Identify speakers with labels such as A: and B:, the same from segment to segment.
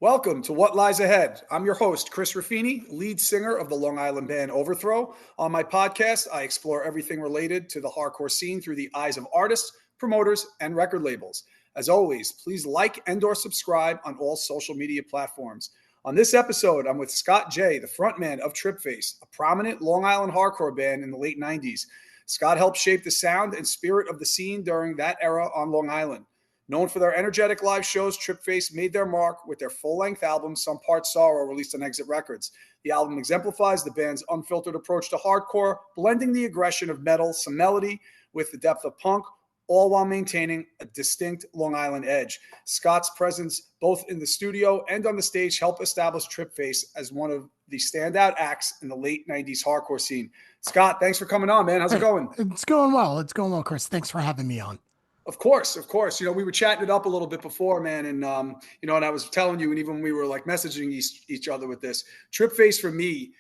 A: Welcome to What Lies Ahead. I'm your host, Chris Raffini, lead singer of the Long Island band Overthrow. On my podcast, I explore everything related to the hardcore scene through the eyes of artists, promoters, and record labels. As always, please like and/or subscribe on all social media platforms. On this episode, I'm with Scott J, the frontman of Tripface, a prominent Long Island hardcore band in the late 90s. Scott helped shape the sound and spirit of the scene during that era on Long Island. Known for their energetic live shows, Tripface made their mark with their full-length album, Some Part Sorrow, released on Exit Records. The album exemplifies the band's unfiltered approach to hardcore, blending the aggression of metal, some melody, with the depth of punk, all while maintaining a distinct Long Island edge. Scott's presence both in the studio and on the stage helped establish Tripface as one of the standout acts in the late 90s hardcore scene. Scott, thanks for coming on, man. How's it going?
B: It's going well. It's going well, Chris. Thanks for having me on.
A: Of course. You know, we were chatting it up a little bit before, man, and and I was telling you, and even when we were like messaging each other with this, Tripface for me,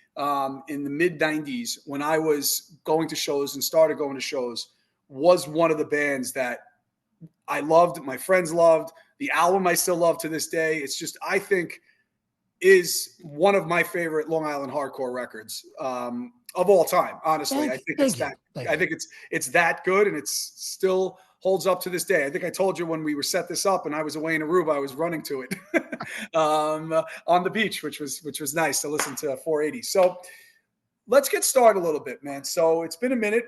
A: in the mid '90s, when I was going to shows and started going to shows, was one of the bands that I loved. My friends loved the album. I still love to this day. It's just, I think, is one of my favorite Long Island hardcore records of all time. Honestly, I think it's that good, and it's still holds up to this day. I think I told you when we were set this up and I was away in Aruba, I was running to it on the beach, which was nice to listen to 480. So let's get started a little bit, man. So it's been a minute.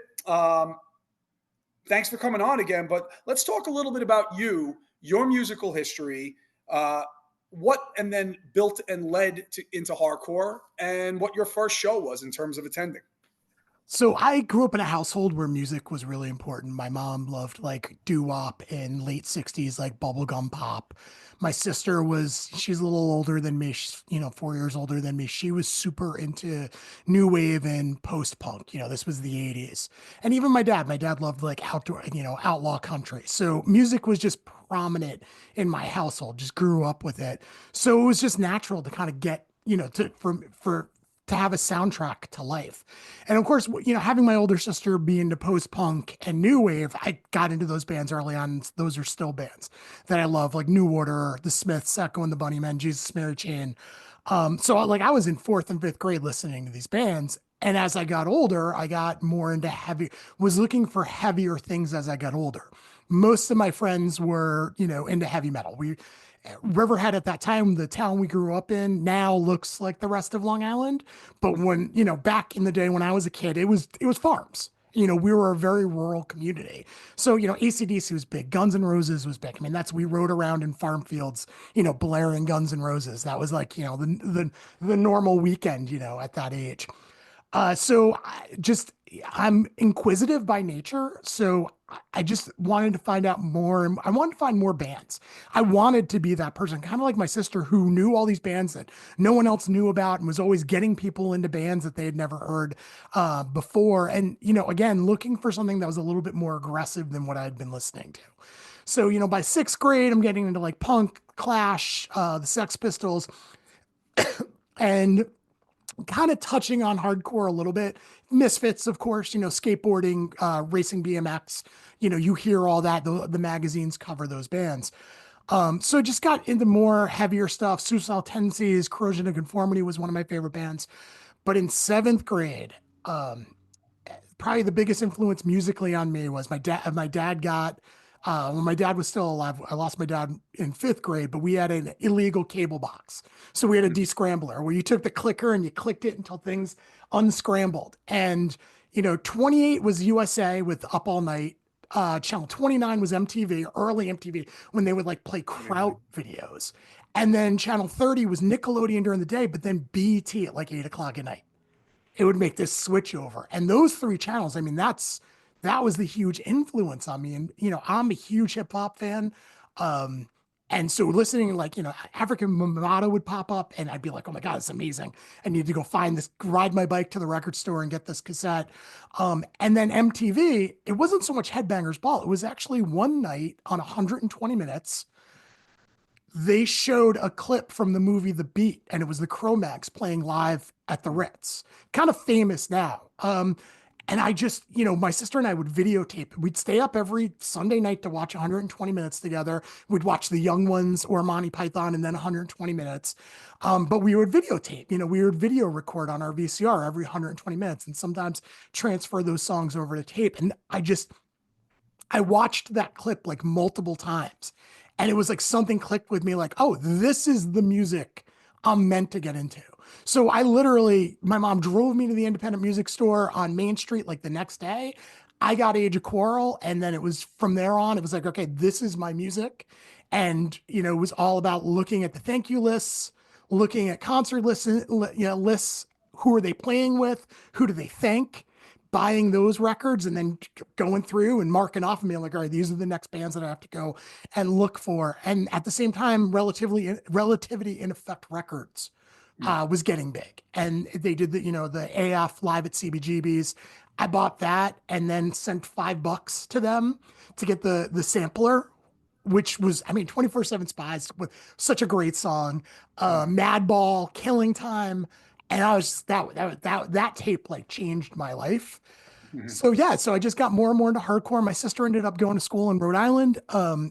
A: Thanks for coming on again, but let's talk a little bit about your musical history, what and then built and led into hardcore, and what your first show was in terms of attending.
B: So I grew up in a household where music was really important. My mom loved like doo-wop in late 60s, like bubblegum pop. My sister she's a little older than me. She's, 4 years older than me. She was super into new wave and post-punk. This was the 80s. And even my dad loved like outlaw country. So music was just prominent in my household, just grew up with it. So it was just natural to kind of get, to have a soundtrack to life. And of course, having my older sister be into post-punk and new wave, I got into those bands early on. Those are still bands that I love, like New Order, The Smiths, Echo and the Bunnymen, Jesus Mary Chain. So like I was in fourth and fifth grade listening to these bands. And as I got older, I got more into was looking for heavier things as I got older. Most of my friends were, into heavy metal. Riverhead at that time, the town we grew up in, now looks like the rest of Long Island. But when, back in the day when I was a kid, it was farms. We were a very rural community. So, AC/DC was big. Guns N' Roses was big. I mean, we rode around in farm fields, blaring Guns N' Roses. That was like, the normal weekend, at that age. I'm inquisitive by nature. So I just wanted to find out more. And I wanted to find more bands. I wanted to be that person, kind of like my sister, who knew all these bands that no one else knew about and was always getting people into bands that they had never heard before. And, again, looking for something that was a little bit more aggressive than what I had been listening to. So, by sixth grade, I'm getting into like punk, Clash, the Sex Pistols, and kind of touching on hardcore a little bit. Misfits, of course, skateboarding, racing BMX, you hear all that. The magazines cover those bands. So just got into more heavier stuff. Suicidal Tendencies, Corrosion of Conformity was one of my favorite bands. But in seventh grade, probably the biggest influence musically on me was my dad. When my dad was still alive, I lost my dad in fifth grade, but we had an illegal cable box. So we had a descrambler where you took the clicker and you clicked it until things unscrambled. And, 28 was USA with Up All Night. Channel 29 was MTV, early MTV, when they would like play Kraut videos. And then channel 30 was Nickelodeon during the day, but then BET at like 8 o'clock at night. It would make this switch over. And those three channels, I mean, that was the huge influence on me. And, I'm a huge hip hop fan. And so listening, like, African Mamata would pop up and I'd be like, oh my God, it's amazing. I need to go find this, ride my bike to the record store and get this cassette. And then MTV, it wasn't so much Headbangers Ball. It was actually one night on 120 minutes. They showed a clip from the movie The Beat, and it was the Cro-Mags playing live at the Ritz. Kind of famous now. And I just, my sister and I would videotape. We'd stay up every Sunday night to watch 120 minutes together. We'd watch the young ones or Monty Python and then 120 minutes. But we would videotape, we would video record on our VCR every 120 minutes and sometimes transfer those songs over to tape. And I watched that clip like multiple times. And it was like something clicked with me like, oh, this is the music I'm meant to get into. So I literally, my mom drove me to the independent music store on Main Street like the next day. I got Age of Quarrel. And then it was from there on, it was like, okay, this is my music. And, it was all about looking at the thank you lists, looking at concert lists, lists. Who are they playing with? Who do they thank? Buying those records and then going through and marking off and being like, all right, these are the next bands that I have to go and look for. And at the same time, Relativity in Effect Records
A: Mm.
B: was getting big. And they did the AF live at CBGB's. I bought that and then sent $5 to them to get the sampler, which was, 24/7 Spies with such a great song, Madball, Killing Time. And I was that tape like changed my life.
A: Mhm.
B: So yeah, so I just got more and more into hardcore. My sister ended up going to school in Rhode Island,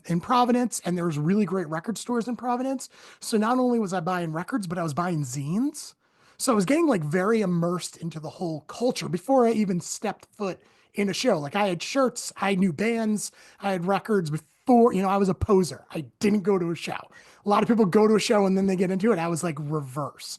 B: in Providence, and there was really great record stores in Providence. So not only was I buying records, but I was buying zines. So I was getting like very immersed into the whole culture before I even stepped foot in a show. Like I had shirts, I knew bands, I had records before, I was a poser. I didn't go to a show. A lot of people go to a show and then they get into it. I was like reverse.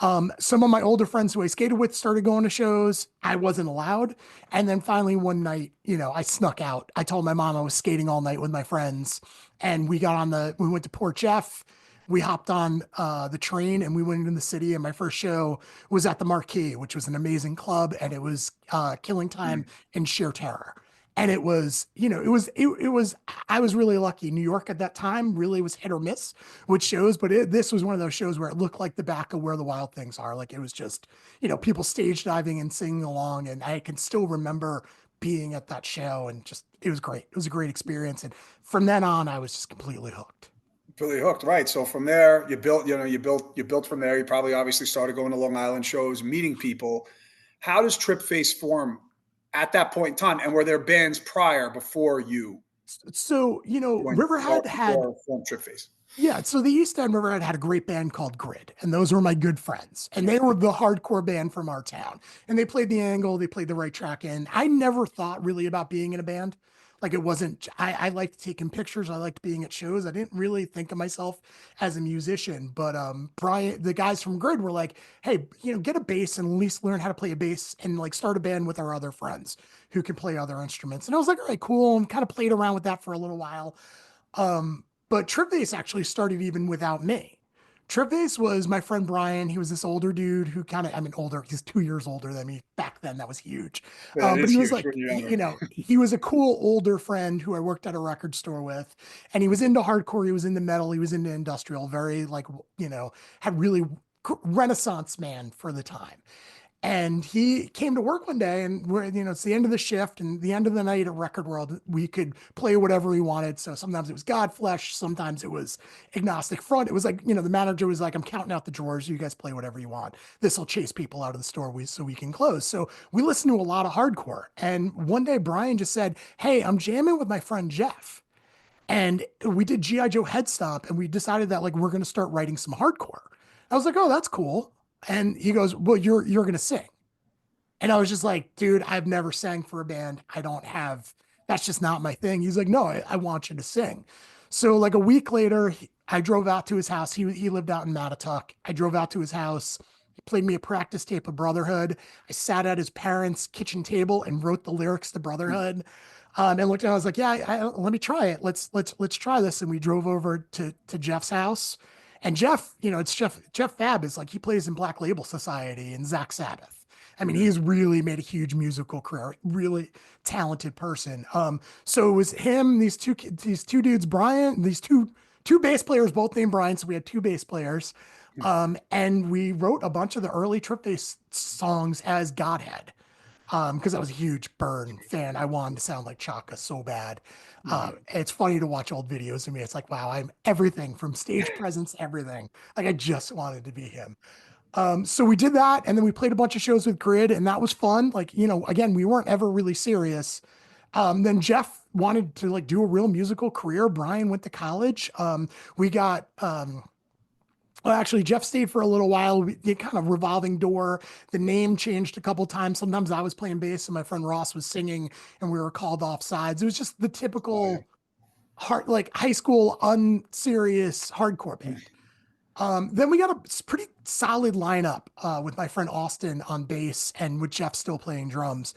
B: Some of my older friends who I skated with started going to shows. I wasn't allowed. And then finally one night, I snuck out. I told my mom I was skating all night with my friends and we went to Port Jeff. We hopped on the train and we went into the city. And my first show was at the Marquee, which was an amazing club. And it was Killing Time
A: Mm.
B: and Sheer Terror. And it was, I was really lucky. New York at that time really was hit or miss with shows, but this was one of those shows where it looked like the back of Where the Wild Things Are. Like it was just, people stage diving and singing along. And I can still remember being at that show and just, it was great. It was a great experience. And from then on, I was just completely hooked.
A: Really hooked, right? So from there, you built from there. You probably obviously started going to Long Island shows, meeting people. How does Tripface form at that point in time? And were there bands prior before you
B: So,
A: joined
B: Riverhead had,
A: or formed Tripface?
B: yeah, so the East End Riverhead had a great band called Grid, and those were my good friends. And they were the hardcore band from our town. And they played the angle, they played the right track in. I never thought really about being in a band. Like it wasn't, I liked taking pictures, I liked being at shows. I didn't really think of myself as a musician. But Brian, the guys from Grid were like, hey, get a bass and at least learn how to play a bass and like start a band with our other friends who can play other instruments. And I was like, all right, cool. And kind of played around with that for a little while. But Tripface actually started even without me. Tripface was my friend Brian. He was this older dude who kind of, older. He's 2 years older than me. Back then, that was huge.
A: That
B: But
A: is
B: he was
A: huge
B: like,
A: when you're younger.
B: he was a cool older friend who I worked at a record store with. And he was into hardcore. He was into metal. He was into industrial, very like, had really renaissance man for the time. And he came to work one day and it's the end of the shift and the end of the night at Record World. We could play whatever we wanted. So sometimes it was Godflesh, sometimes it was Agnostic Front. It was like, the manager was like, I'm counting out the drawers. You guys play whatever you want. This will chase people out of the store so we can close. So we listened to a lot of hardcore. And one day Brian just said, hey, I'm jamming with my friend Jeff. And we did G.I. Joe Head Stomp and we decided that like we're going to start writing some hardcore. I was like, oh, that's cool. And he goes, well, you're gonna sing. And I was just like, dude, I've never sang for a band. I don't have, that's just not my thing. He's like, no, I want you to sing. So like a week later, I drove out to his house. He lived out in Mattatuck. I drove out to his house. He played me a practice tape of Brotherhood. I sat at his parents' kitchen table and wrote the lyrics to Brotherhood. And looked at, I was like, yeah, let me try it. Let's try this. And we drove over to Jeff's house. And Jeff, it's Jeff Fab is like he plays in Black Label Society and Zach Sabbath. I mean,
A: Mhm.
B: he's really made a huge musical career, really talented person. So it was him, these two dudes, Brian, these two bass players, both named Brian. So we had two bass players. And we wrote a bunch of the early Trip Bass songs as Godhead. Because I was a huge Burn fan. I wanted to sound like Chaka so bad.
A: Mhm.
B: It's funny to watch old videos of me. It's like, wow, I'm everything from stage presence, everything. Like I just wanted to be him. So we did that, and then we played a bunch of shows with Grid, and that was fun. Like, again, we weren't ever really serious. Then Jeff wanted to like do a real musical career. Brian went to college. We got well, actually, Jeff stayed for a little while. We did kind of revolving door. The name changed a couple times. Sometimes I was playing bass and my friend Ross was singing, and we were called off sides. It was just the typical like high school unserious hardcore band. Then we got a pretty solid lineup with my friend Austin on bass and with Jeff still playing drums.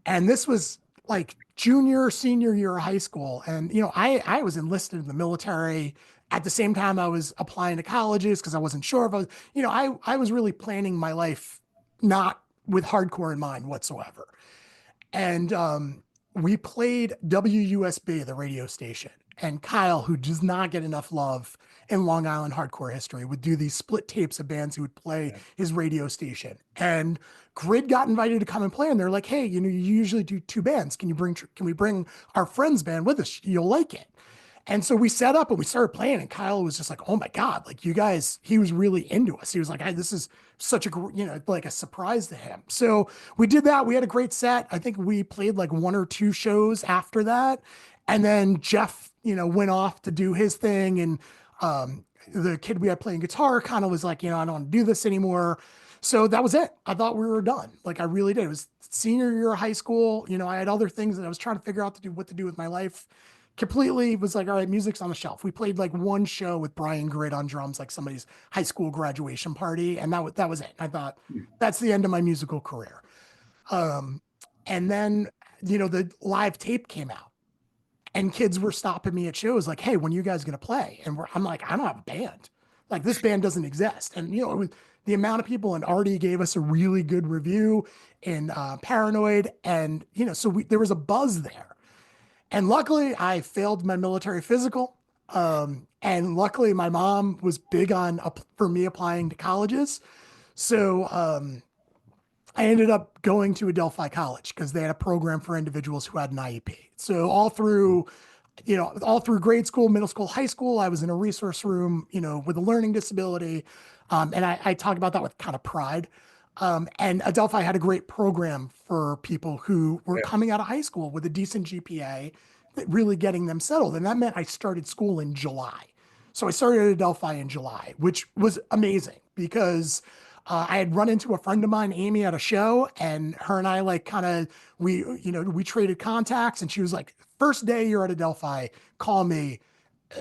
B: And this was like junior, senior year of high school. And, I was enlisted in the military at the same time I was applying to colleges because I wasn't sure if I was, I was really planning my life not with hardcore in mind whatsoever. And we played WUSB, the radio station. And Kyle, who does not get enough love in Long Island hardcore history, would do these split tapes of bands who would play his radio station. And Grid got invited to come and play, and they're like, "Hey, you usually do two bands. Can we bring our friends band with us? You'll like it." And so we set up and we started playing, and Kyle was just like, "Oh my God, like you guys," he was really into us. He was like, "Hey, this is such a, like a surprise to him." So we did that. We had a great set. I think we played like one or two shows after that. And then Jeff, went off to do his thing. And the kid we had playing guitar kind of was like, I don't want to do this anymore. So that was it. I thought we were done. Like I really did. It was senior year of high school. I had other things that I was trying to figure out what to do with my life. Completely was like, all right, music's on the shelf. We played like one show with Brian Grid on drums, like somebody's high school graduation party. And that was it. I thought that's the end of my musical career. And then, the live tape came out. And kids were stopping me at shows like, "Hey, when are you guys going to play?" And I'm like, "I don't have a band. Like this band doesn't exist." And, it was the amount of people, and Artie gave us a really good review in Paranoid. And, so there was a buzz there. And luckily I failed my military physical. And luckily my mom was big on, for me applying to colleges. So, I ended up going to Adelphi College because they had a program for individuals who had an IEP. So all through grade school, middle school, high school, I was in a resource room, with a learning disability. And I talk about that with kind of pride. And Adelphi had a great program for people who were coming out of high school with a decent GPA, really getting them settled. And that meant I started school in July. So I started at Adelphi in July, which was amazing because I had run into a friend of mine, Amy, at a show, and her and I we traded contacts, and she was like, "First day you're at Adelphi, call me.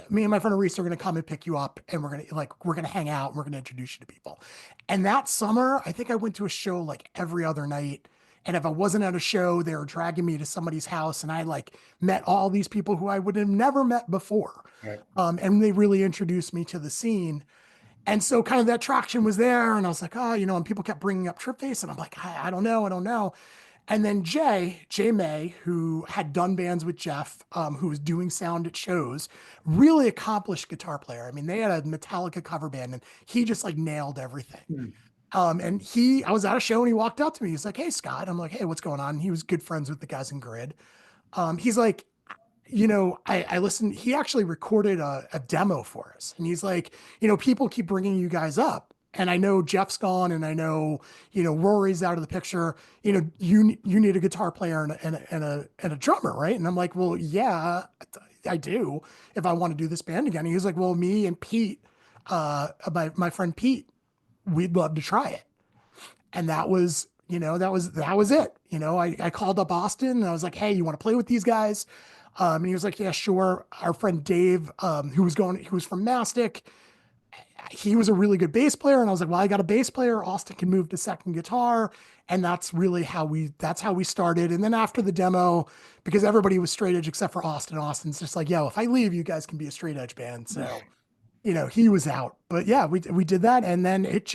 B: Me and my friend Reese are going to come and pick you up, and we're going to hang out, and we're going to introduce you to people." And that summer, I think I went to a show like every other night. And if I wasn't at a show, they were dragging me to somebody's house, and I like met all these people who I would have never met before.
A: Right.
B: And they really introduced me to the scene. And so kind of that traction was there. And I was like, "Oh, and people kept bringing up Tripface." And I'm like, I don't know. And then Jay May, who had done bands with Jeff, who was doing sound at shows, really accomplished guitar player. I mean, they had a Metallica cover band and he just like nailed everything. And I was at a show and he walked up to me. He's like, "Hey, Scott." I'm like, "Hey, what's going on?" And he was good friends with the guys in Grid. He's like, I listened, he actually recorded a demo for us. And he's like, "People keep bringing you guys up. And I know Jeff's gone and I know, Rory's out of the picture. You need a guitar player and a drummer, right?" And I'm like, "Well, yeah, I do if I want to do this band again." And he was like, "Well, me and Pete, my friend Pete, we'd love to try it." And that was it. I called up Austin and I was like, "Hey, you want to play with these guys?" And he was like, "Yeah, sure." Our friend Dave, who was from Mastic, he was a really good bass player. And I was like, "Well, I got a bass player. Austin can move to second guitar." And that's really how we started. And then after the demo, because everybody was straight edge except for Austin, Austin's just like, "Yo, if I leave, you guys can be a straight edge band." So, he was out. But yeah, we did that. And then it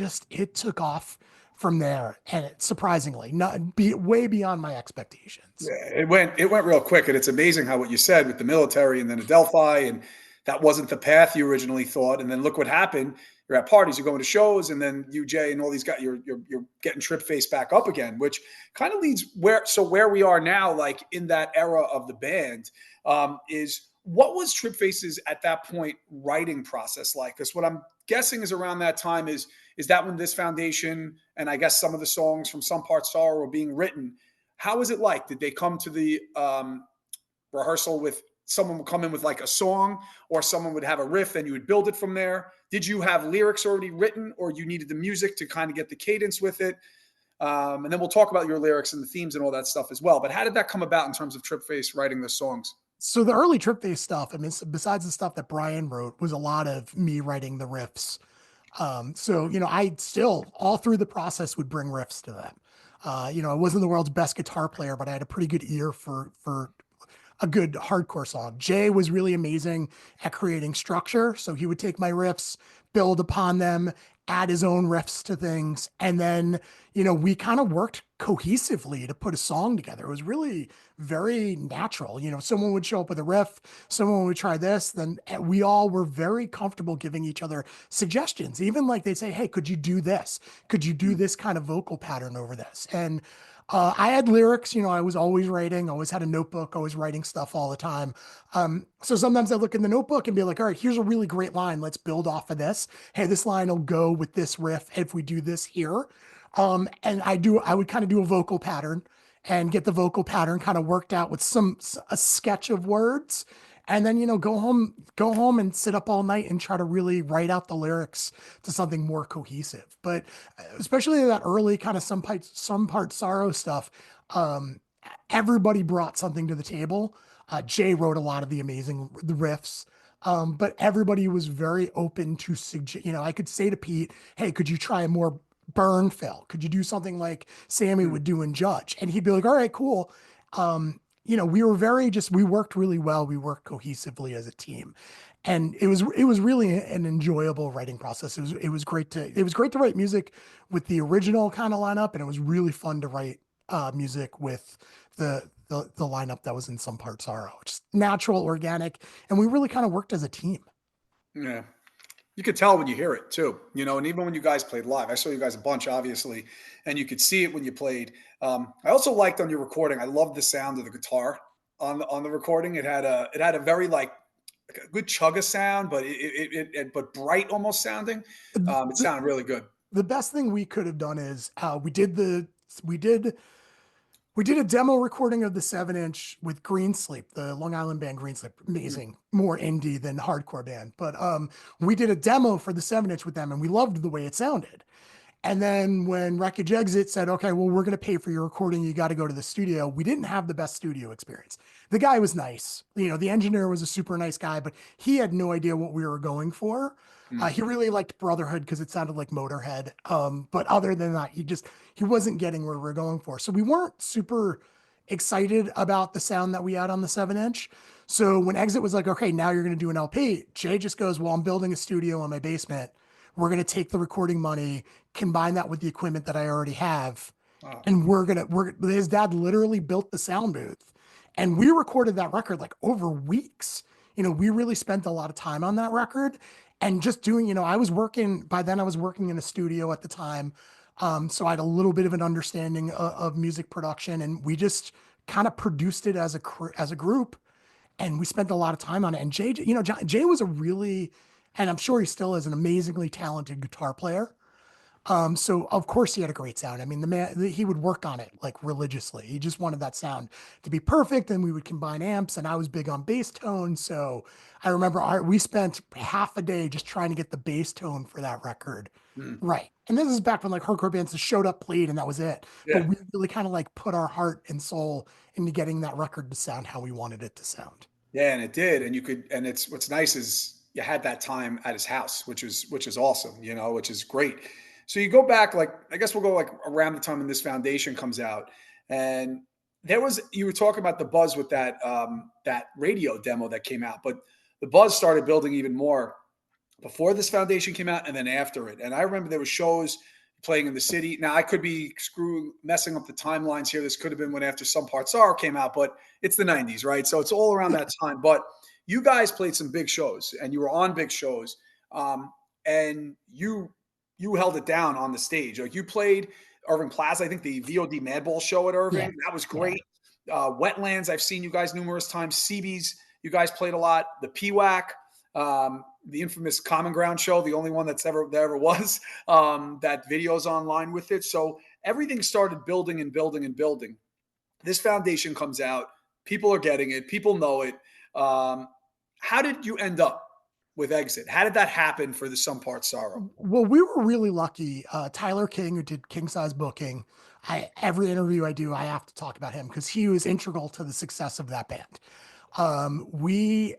B: took off from there. And surprisingly, way beyond my expectations.
A: Yeah, it went real quick, and it's amazing how what you said with the military and then Adelphi, and that wasn't the path you originally thought. And then look what happened. You're at parties, you're going to shows, and then you, Jay, and all these guys, you're getting Tripface back up again, which kind of leads where we are now, like in that era of the band, is what was Tripface's at that point writing process like? Because what I'm guessing is around that time is that when this foundation and I guess some of the songs from Some Part Sorrow were being written. How was it like? Did they come to the rehearsal with someone would come in with like a song, or someone would have a riff and you would build it from there? Did you have lyrics already written, or you needed the music to kind of get the cadence with it? And then we'll talk about your lyrics and the themes and all that stuff as well. But how did that come about in terms of Tripface writing the songs?
B: So the early Tripface stuff, I mean, besides the stuff that Brian wrote, was a lot of me writing the riffs. So I still all through the process would bring riffs to them. I wasn't the world's best guitar player, but I had a pretty good ear for a good hardcore song. Jay was really amazing at creating structure. So he would take my riffs, build upon them, add his own riffs to things. And then, we kind of worked cohesively to put a song together. It was really very natural. Someone would show up with a riff, someone would try this, then we all were very comfortable giving each other suggestions. Even like they'd say, hey, could you do this? Could you do this kind of vocal pattern over this? And I had lyrics, I was always writing, always had a notebook, always writing stuff all the time. So sometimes I look in the notebook and be like, all right, here's a really great line. Let's build off of this. Hey, this line will go with this riff if we do this here. And I would kind of do a vocal pattern and get the vocal pattern kind of worked out with a sketch of words. And then, go home and sit up all night and try to really write out the lyrics to something more cohesive. But especially that early kind of some part sorrow stuff, um, everybody brought something to the table. Jay wrote a lot of the riffs. But everybody was very open to suggest, I could say to Pete, hey, could you try a more burn fill? Could you do something like Sammy would do in Judge? And he'd be like, all right, cool. We were we worked really well. We worked cohesively as a team. And it was really an enjoyable writing process. It was great to write music with the original kind of lineup. And it was really fun to write music with the lineup that was in Some Part Sorrow. Just natural, organic. And we really kind of worked as a team.
A: Yeah. You could tell when you hear it too, and even when you guys played live, I saw you guys a bunch, obviously, and you could see it when you played. I also liked on your recording. I loved the sound of the guitar on the recording. It had a very like a good chugga sound, but but bright almost sounding. It
B: The,
A: sounded really good.
B: the best thing we could have done is we did we did a demo recording of the 7-inch with Green Sleep, the Long Island band Green Sleep.
A: Mm.
B: Amazing, more indie than hardcore band. But we did a demo for the 7-inch with them and we loved the way it sounded. And then when Wreckage Exit said, okay, well, we're going to pay for your recording. You got to go to the studio. We didn't have the best studio experience. The guy was nice. The engineer was a super nice guy, but he had no idea what we were going for.
A: Mm.
B: He really liked Brotherhood because it sounded like Motorhead. But other than that, he wasn't getting where we were going for. So we weren't super excited about the sound that we had on the 7-inch. So when Exit was like, okay, now you're going to do an LP, Jay just goes, well, I'm building a studio in my basement. We're going to take the recording money, combine that with the equipment that I already have.
A: Wow.
B: And his dad literally built the sound booth and we recorded that record like over weeks. We really spent a lot of time on that record and just doing, by then I was working in a studio at the time. So I had a little bit of an understanding of music production and we just kind of produced it as a group and we spent a lot of time on it. And Jay was and I'm sure he still is an amazingly talented guitar player. So of course he had a great sound. I mean, the man, he would work on it like religiously. He just wanted that sound to be perfect. And we would combine amps and I was big on bass tone. So I remember we spent half a day just trying to get the bass tone for that record.
A: Mm.
B: Right. And this is back when like hardcore bands just showed up, played, and that was it. But
A: Yeah.
B: we really kind of like put our heart and soul into getting that record to sound how we wanted it to sound.
A: Yeah, and it did. And you could, and it's what's nice is you had that time at his house, which is awesome, which is great. So you go back, like I guess we'll go like around the time when this foundation comes out, and you were talking about the buzz with that radio demo that came out, but the buzz started building even more before this foundation came out and then after it. And I remember there were shows playing in the city. Now I could be messing up the timelines here. This could have been when after Some Parts Are came out, but it's the 90s, right? So it's all around that time. But you guys played some big shows and you were on big shows. And you held it down on the stage. Like you played Irving Plaza, I think the VOD Madball show at
B: Yeah.
A: Irving. That was
B: Yeah.
A: great. Wetlands, I've seen you guys numerous times. CB's You guys played a lot. The PWAC, the infamous Common Ground show, the only one there ever was. That video's online with it. So everything started building and building and building. This foundation comes out. People are getting it. People know it. Um, how did you end up with Exit? How did that happen for the Some Part Sorrow?
B: Well, we were really lucky. Tyler King, who did King Size Booking, every interview I do, I have to talk about him because he was integral to the success of that band. We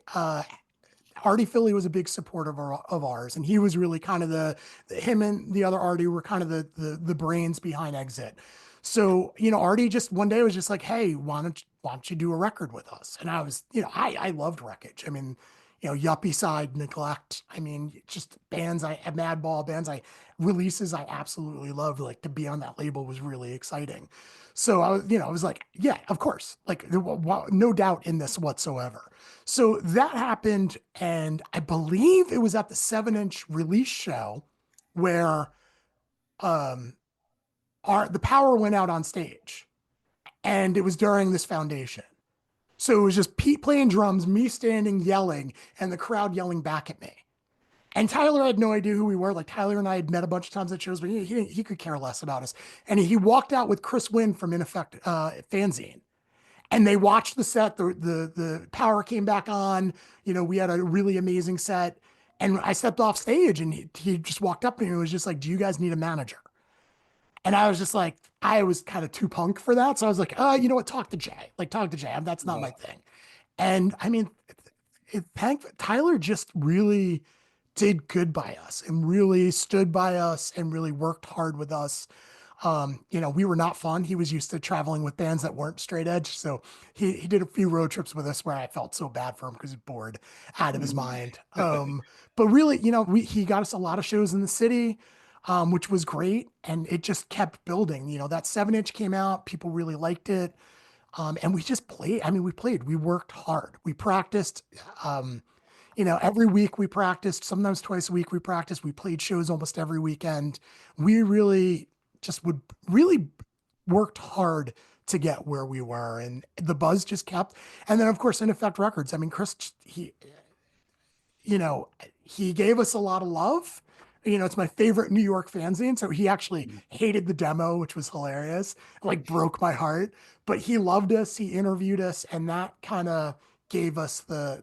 B: Artie Philly was a big supporter of ours, and he was really kind of him and the other Artie were kind of the brains behind Exit. So, Artie just one day was just like, "Hey, why don't you do a record with us?" And I was, I loved Wreckage. I mean, Yuppie Side, Neglect. I mean, just Madball bands, releases I absolutely loved. Like to be on that label was really exciting. So I was like, yeah, of course, like no doubt in this whatsoever. So that happened, and I believe it was at the 7-inch release show where um the power went out on stage, and it was during this foundation. So it was just Pete playing drums, me standing yelling, and the crowd yelling back at me. And Tyler had no idea who we were. Like Tyler and I had met a bunch of times at shows, but he could care less about us. And he walked out with Chris Wynn from In Effect Fanzine, and they watched the set. The power came back on. We had a really amazing set. And I stepped off stage, and he just walked up to me and was just like, "Do you guys need a manager?" And I was just like, I was kind of too punk for that. So I was like, you know what? Talk to Jay. Like, talk to Jay. That's not my thing. And I mean, Tyler just really did good by us and really stood by us and really worked hard with us. We were not fun. He was used to traveling with bands that weren't straight edge. So he did a few road trips with us where I felt so bad for him because he's bored out of his mind. But really, he got us a lot of shows in the city, which was great. And it just kept building. That 7-inch came out, people really liked it. And we just played. I mean, we worked hard. We practiced, every week we practiced, sometimes twice a week we practiced. We played shows almost every weekend. We really just would really worked hard to get where we were, and the buzz just kept. And then of course, In Effect Records. I mean, Chris, you know, he gave us a lot of love. It's my favorite New York fanzine. So he actually hated the demo, which was hilarious. Like broke my heart, but he loved us. He interviewed us, and that kind of gave us the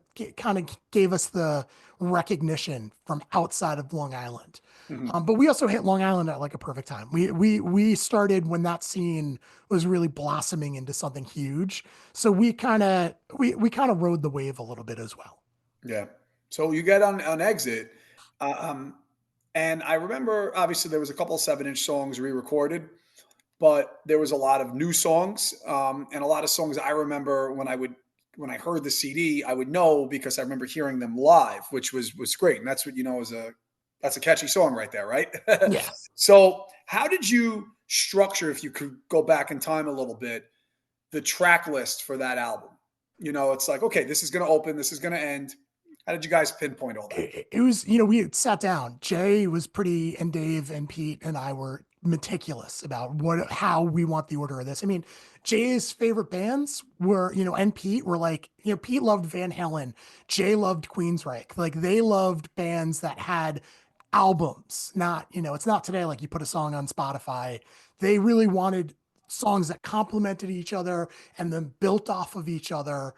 B: recognition from outside of Long Island.
A: Mhm.
B: But we also hit Long Island at like a perfect time. We started when that scene was really blossoming into something huge. So we kind of rode the wave a little bit as well.
A: Yeah. So you get on Exit, um, and I remember obviously there was a couple of 7-inch songs re-recorded, but there was a lot of new songs, and a lot of songs I remember when I heard the CD, I would know because I remember hearing them live, which was great, and that's what is that's a catchy song right there, right?
B: Yeah.
A: So how did you structure, if you could go back in time a little bit, the track list for that album? It's like, okay, this is going to open, this is going to end. How did you guys pinpoint all that?
B: It was, we had sat down. Jay was and Dave and Pete and I were meticulous about how we want the order of this. I mean, Jay's favorite bands were, and Pete were like, Pete loved Van Halen. Jay loved Queensryche. Like they loved bands that had albums, not, it's not today. Like you put a song on Spotify. They really wanted songs that complemented each other and then built off of each other.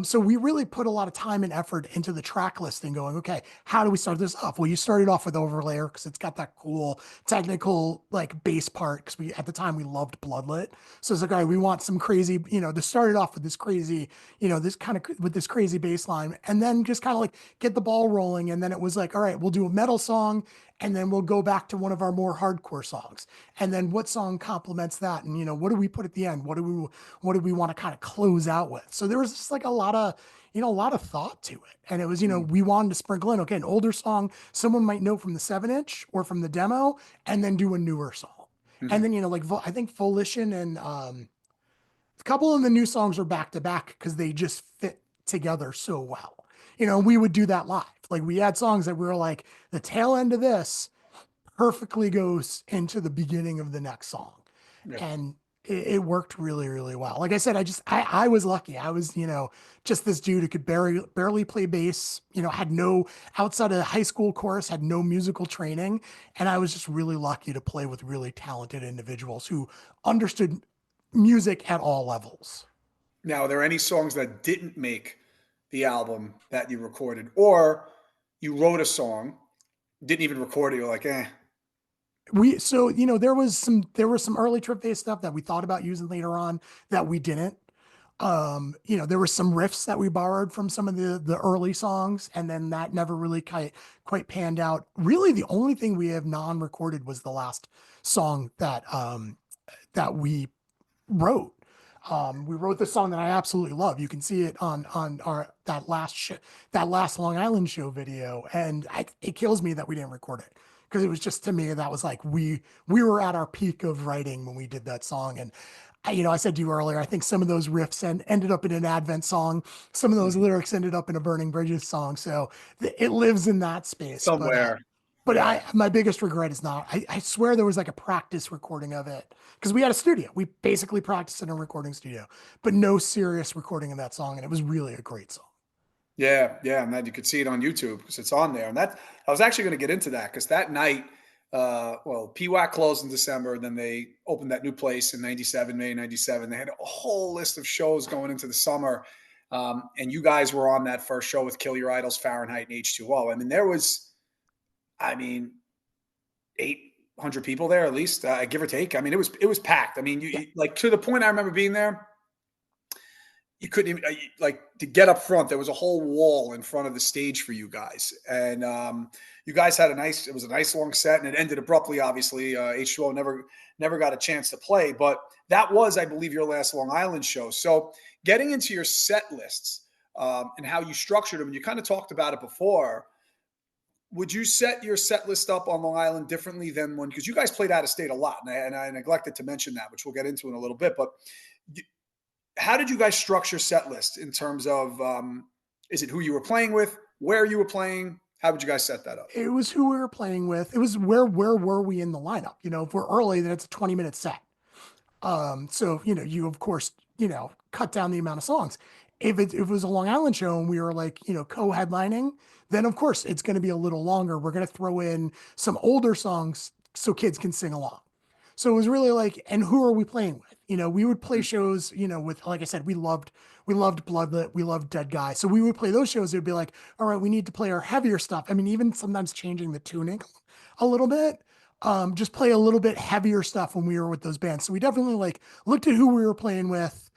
B: So we really put a lot of time and effort into the track listing going, okay, how do we start this off? Well, you started off with Overlayer because it's got that cool technical like bass part because at the time we loved Bloodlet. So it's like, all right, we want some crazy, this started off with this crazy, with this crazy bass line and then just kind of like get the ball rolling. And then it was like, all right, we'll do a metal song and then we'll go back to one of our more hardcore songs. And then what song complements that? And, what do we put at the end? What do we want to kind of close out with? So there was just like a lot of thought to it. And it was, we wanted to sprinkle in, okay, an older song someone might know from the 7-inch or from the demo, and then do a newer song. And then, like, I think Volition and a couple of the new songs are back to back because they just fit together so well. We would do that live. Like we had songs that we were like, the tail end of this perfectly goes into the beginning of the next song.
A: Yeah.
B: And it worked really, really well. Like I said, I was lucky. I was, just this dude who could barely play bass, had no, outside of high school course, had no musical training. And I was just really lucky to play with really talented individuals who understood music at all levels.
A: Now, are there any songs that didn't make the album that you recorded, or you wrote a song, didn't even record it, you're like, eh?
B: So there was some early trip phase stuff that we thought about using later on that we didn't. There were some riffs that we borrowed from some of the early songs, and then that never really quite panned out. Really, the only thing we have non-recorded was the last song that we wrote. We wrote this song that I absolutely love. You can see it on our that last Long Island show video, and it kills me that we didn't record it because it was just, to me, that was like we were at our peak of writing when we did that song. And I said to you earlier, I think some of those riffs ended up in an Advent song. Some of those
A: Mhm.
B: lyrics ended up in a Burning Bridges song. So it lives in that space.
A: Somewhere.
B: But
A: Yeah.
B: my biggest regret is not. I swear there was like a practice recording of it because we had a studio. We basically practiced in a recording studio, but no serious recording of that song, and it was really a great song.
A: Yeah, yeah, and then you could see it on YouTube because it's on there. And that I was actually going to get into that because that night, well, PWAC closed in December, then they opened that new place in '97, May '97. They had a whole list of shows going into the summer, and you guys were on that first show with Kill Your Idols, Fahrenheit, and H2O. I mean, there was, I mean, 800 people there at least, give or take. I mean, it was packed. I mean, like to the point I remember being there, you couldn't even like to get up front. There was a whole wall in front of the stage for you guys, and you guys had a nice. It was a nice long set, and it ended abruptly. Obviously, H2O never got a chance to play, but that was, I believe, your last Long Island show. So, getting into your set lists and how you structured them, and you kind of talked about it before. Would you set your set list up on Long Island differently than when? Because you guys played out of state a lot, and I neglected to mention that, which we'll get into in a little bit, but how did you guys structure set list in terms of is it who you were playing with, where you were playing? How would you guys set that up?
B: It was who we were playing with. It was where were we in the lineup? If we're early, then it's a 20-minute set. So you of course, cut down the amount of songs. If it was a Long Island show and we were like, co-headlining, then of course it's going to be a little longer. We're going to throw in some older songs so kids can sing along. So it was really like, and who are we playing with? We would play shows, with, like I said, we loved Bloodlet, we loved Dead Guy. So we would play those shows. It would be like, all right, we need to play our heavier stuff. I mean, even sometimes changing the tuning a little bit, just play a little bit heavier stuff when we were with those bands. So we definitely like looked at who we were playing with.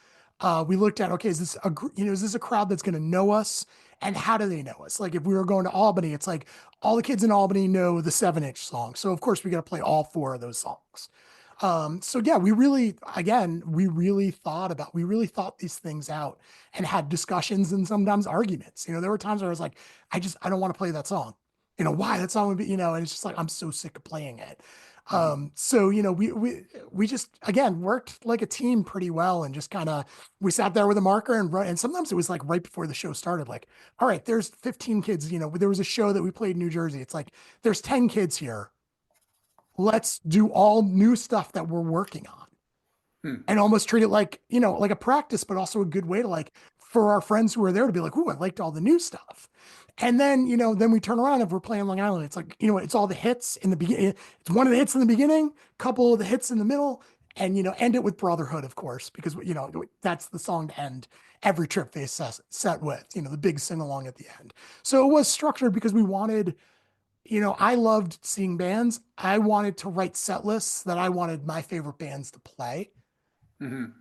B: We looked at, okay, is this a crowd that's going to know us? And how do they know us? Like if we were going to Albany, it's like all the kids in Albany know the 7-inch song. So of course we got to play all 4 of those songs. So yeah, we really thought these things out and had discussions and sometimes arguments. There were times where I was like, I don't want to play that song. Why that song would be, and it's just like, I'm so sick of playing it.
A: Mhm.
B: So, we just, again, worked like a team pretty well and just kind of, we sat there with a marker and wrote, and sometimes it was like right before the show started, like, all right, there's 15 kids, there was a show that we played in New Jersey. It's like, there's 10 kids here. Let's do all new stuff that we're working on
A: Hmm.
B: and almost treat it like, like a practice, but also a good way to like, for our friends who are there to be like, ooh, I liked all the new stuff. And then, then we turn around if we're playing Long Island, it's like, it's all the hits in the beginning. It's one of the hits in the beginning, couple of the hits in the middle, and, end it with Brotherhood, of course, because, that's the song to end every Trip Face set with, the big sing along at the end. So it was structured because we wanted, I loved seeing bands. I wanted to write set lists that I wanted my favorite bands to play.
A: Mhm.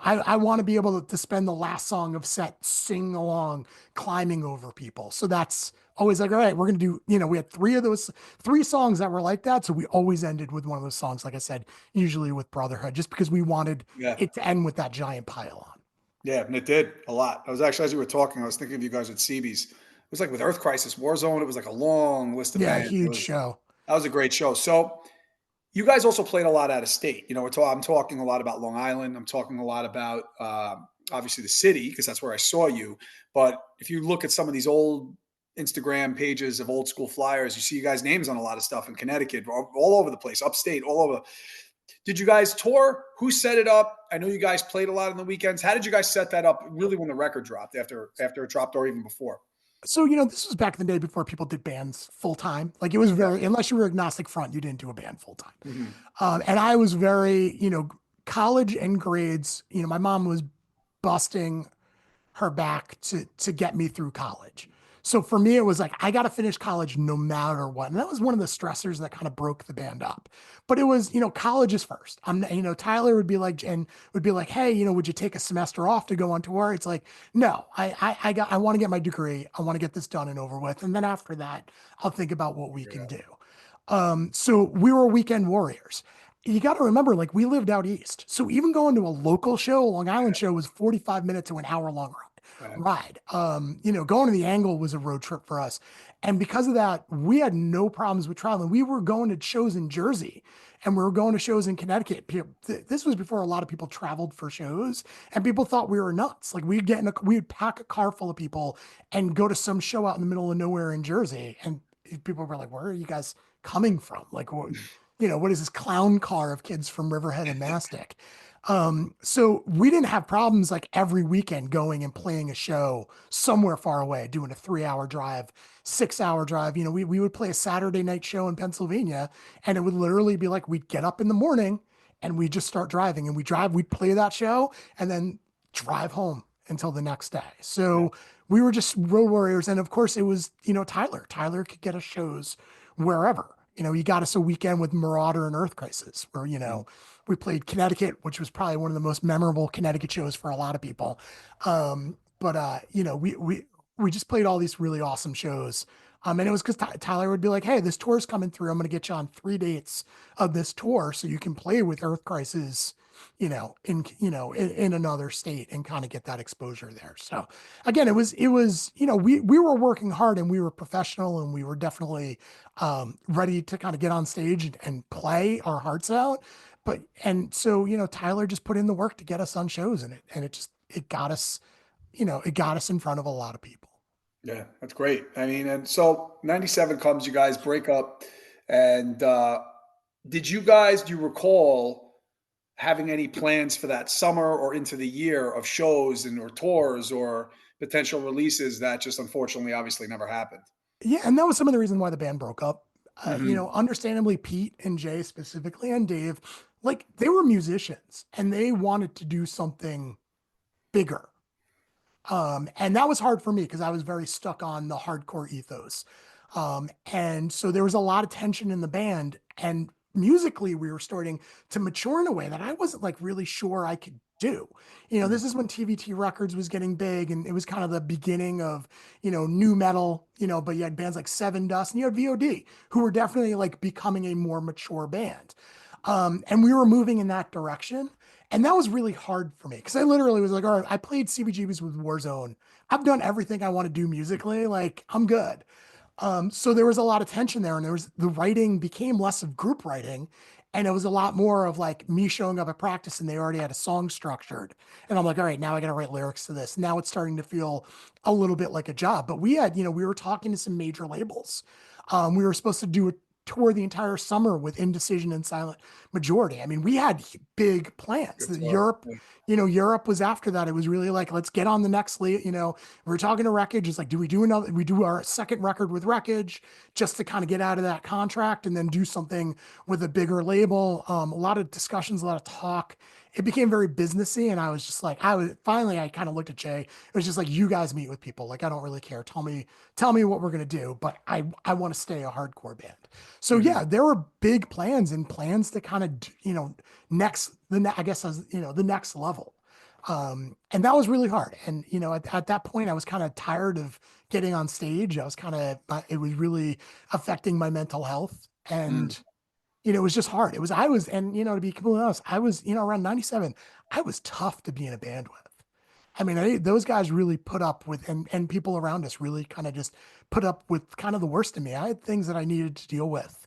B: I want to be able to spend the last song of set sing along, climbing over people. So that's always like, all right, we're going to do, we had 3 songs that were like that. So we always ended with one of those songs, like I said, usually with Brotherhood, just because we wanted
A: Yeah,
B: it to end with that giant pylon.
A: yeah, and it did a lot. I was actually, as you were talking, I was thinking of you guys at CB's. It was like with Earth Crisis, Warzone. It was like a long list of
B: Yeah,
A: bands. It
B: huge
A: was
B: show.
A: That was a great show. So you guys also played a lot out of state. I'm talking a lot about Long Island. I'm talking a lot about obviously the city because that's where I saw you. But if you look at some of these old Instagram pages of old school flyers, you see you guys' names on a lot of stuff in Connecticut, all over the place, upstate, all over. Did you guys tour? Who set it up? I know you guys played a lot on the weekends. How did you guys set that up? Really, when the record dropped, after it dropped, or even before?
B: So, this was back in the day before people did bands full time. Like it was
A: Yeah.
B: very, unless you were agnostic front, you didn't do a band full time.
A: Hmm.
B: And I was very, college and grades, my mom was busting her back to get me through college. So for me, it was like I got to finish college no matter what, and that was one of the stressors that kind of broke the band up. But it was, college is first. Tyler would be like, hey, would you take a semester off to go on tour? It's like, no, I want to get my degree. I want to get this done and over with, and then after that, I'll think about what we can
A: Yeah.
B: do. So we were weekend warriors. You got to remember, like we lived out east. So even going to a local show, a Long Island show was 45 minutes to an hour long ride. Going to the Angle was a road trip for us. And because of that, we had no problems with traveling. We were going to shows in Jersey and we were going to shows in Connecticut. This was before a lot of people traveled for shows and people thought we were nuts. Like we'd pack a car full of people and go to some show out in the middle of nowhere in Jersey. And people were like, where are you guys coming from? Like, what is this clown car of kids from Riverhead and Mastic? So we didn't have problems like every weekend going and playing a show somewhere far away, doing a 3 hour drive, 6 hour drive. We would play a Saturday night show in Pennsylvania, and it would literally be like we'd get up in the morning and we'd just start driving and we'd play that show and then drive home until the next day.
A: Yeah.
B: So we were just road warriors. And of course, it was, Tyler. Tyler could get us shows wherever. He got us a weekend with Marauder and Earth Crisis, where,
A: Mhm.
B: we played Connecticut, which was probably one of the most memorable Connecticut shows for a lot of people. We just played all these really awesome shows. And it was because Tyler would be like, hey, this tour's coming through. I'm going to get you on 3 dates of this tour so you can play with Earth Crisis, in another state and kind of get that exposure there. So again, we were working hard and we were professional and we were definitely ready to kind of get on stage and play our hearts out. Tyler just put in the work to get us on shows and it got us, it got us in front of a lot of people.
A: Yeah, that's great. I mean, and so 97 comes, you guys break up. And do you recall having any plans for that summer or into the year of shows and or tours or potential releases that just unfortunately obviously never happened?
B: Yeah, and that was some of the reason why the band broke up.
A: Hmm.
B: Understandably, Pete and Jay specifically, and Dave, like they were musicians and they wanted to do something bigger. And that was hard for me because I was very stuck on the hardcore ethos. And so there was a lot of tension in the band. And musically, we were starting to mature in a way that I wasn't like really sure I could do. This is when TVT Records was getting big and it was kind of the beginning of, new metal, but you had bands like Seven Dust and you had VOD who were definitely like becoming a more mature band. And we were moving in that direction. And that was really hard for me because I literally was like, all right, I played CBGBs with Warzone. I've done everything I want to do musically. Like, I'm good. So there was a lot of tension there, and the writing became less of group writing, and it was a lot more of like me showing up at practice, and they already had a song structured, and I'm like, all right, now I got to write lyrics to this. Now it's starting to feel a little bit like a job, but we were talking to some major labels. We were supposed to do a tour the entire summer with Indecision and Silent Majority. I mean, we had big plans.
A: Good tour.
B: Europe, Europe was after that. It was really like, let's get on the next lead. We were talking to Wreckage. It's like, do we do another? We do our second record with Wreckage just to kind of get out of that contract and then do something with a bigger label. A lot of discussions, a lot of talk. It became very businessy, and I was just like, I kind of looked at Jay. It was just like, you guys meet with people. Like, I don't really care. Tell me what we're gonna do, but I want to stay a hardcore band. So
A: Hmm.
B: yeah, there were big plans and plans to kind of, I guess as, the next level. And that was really hard. And, at that point I was kind of tired of getting on stage. I was kind of, it was really affecting my mental health. And, it was just hard. And, to be completely honest, I was, around 97, I was tough to be in a band with. I mean, those guys really put up with, and people around us really kind of just put up with kind of the worst of me. I had things that I needed to deal with,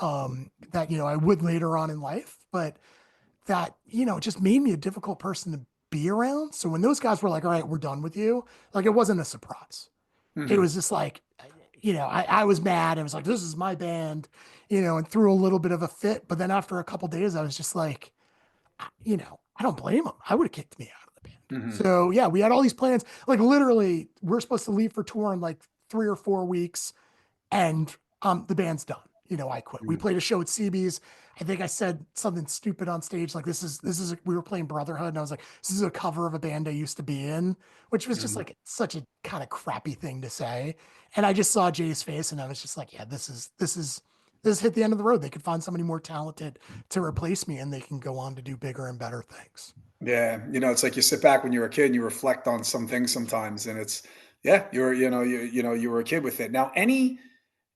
B: that, I would later on in life, but that, it just made me a difficult person to be around. So when those guys were like, all right, we're done with you, like, it wasn't a surprise. It
A: Hmm.
B: was just like, I was mad. I was like, this is my band, and threw a little bit of a fit. But then after a couple days, I was just like, I don't blame them. I would have kicked me out of the band.
A: Hmm.
B: So yeah, we had all these plans. Like literally, we're supposed to leave for tour in like 3 or 4 weeks, and the band's done. I quit. We played a show at CB's. I think I said something stupid on stage, like we were playing Brotherhood, and I was like, this is a cover of a band I used to be in, which was just
A: Hmm.
B: like such a kind of crappy thing to say. And I just saw Jay's face, and I was just like, yeah, this hit the end of the road. They could find somebody more talented to replace me, and they can go on to do bigger and better things.
A: Yeah, it's like you sit back when you're a kid and you reflect on some things sometimes, and it's yeah, you were a kid with it. Now,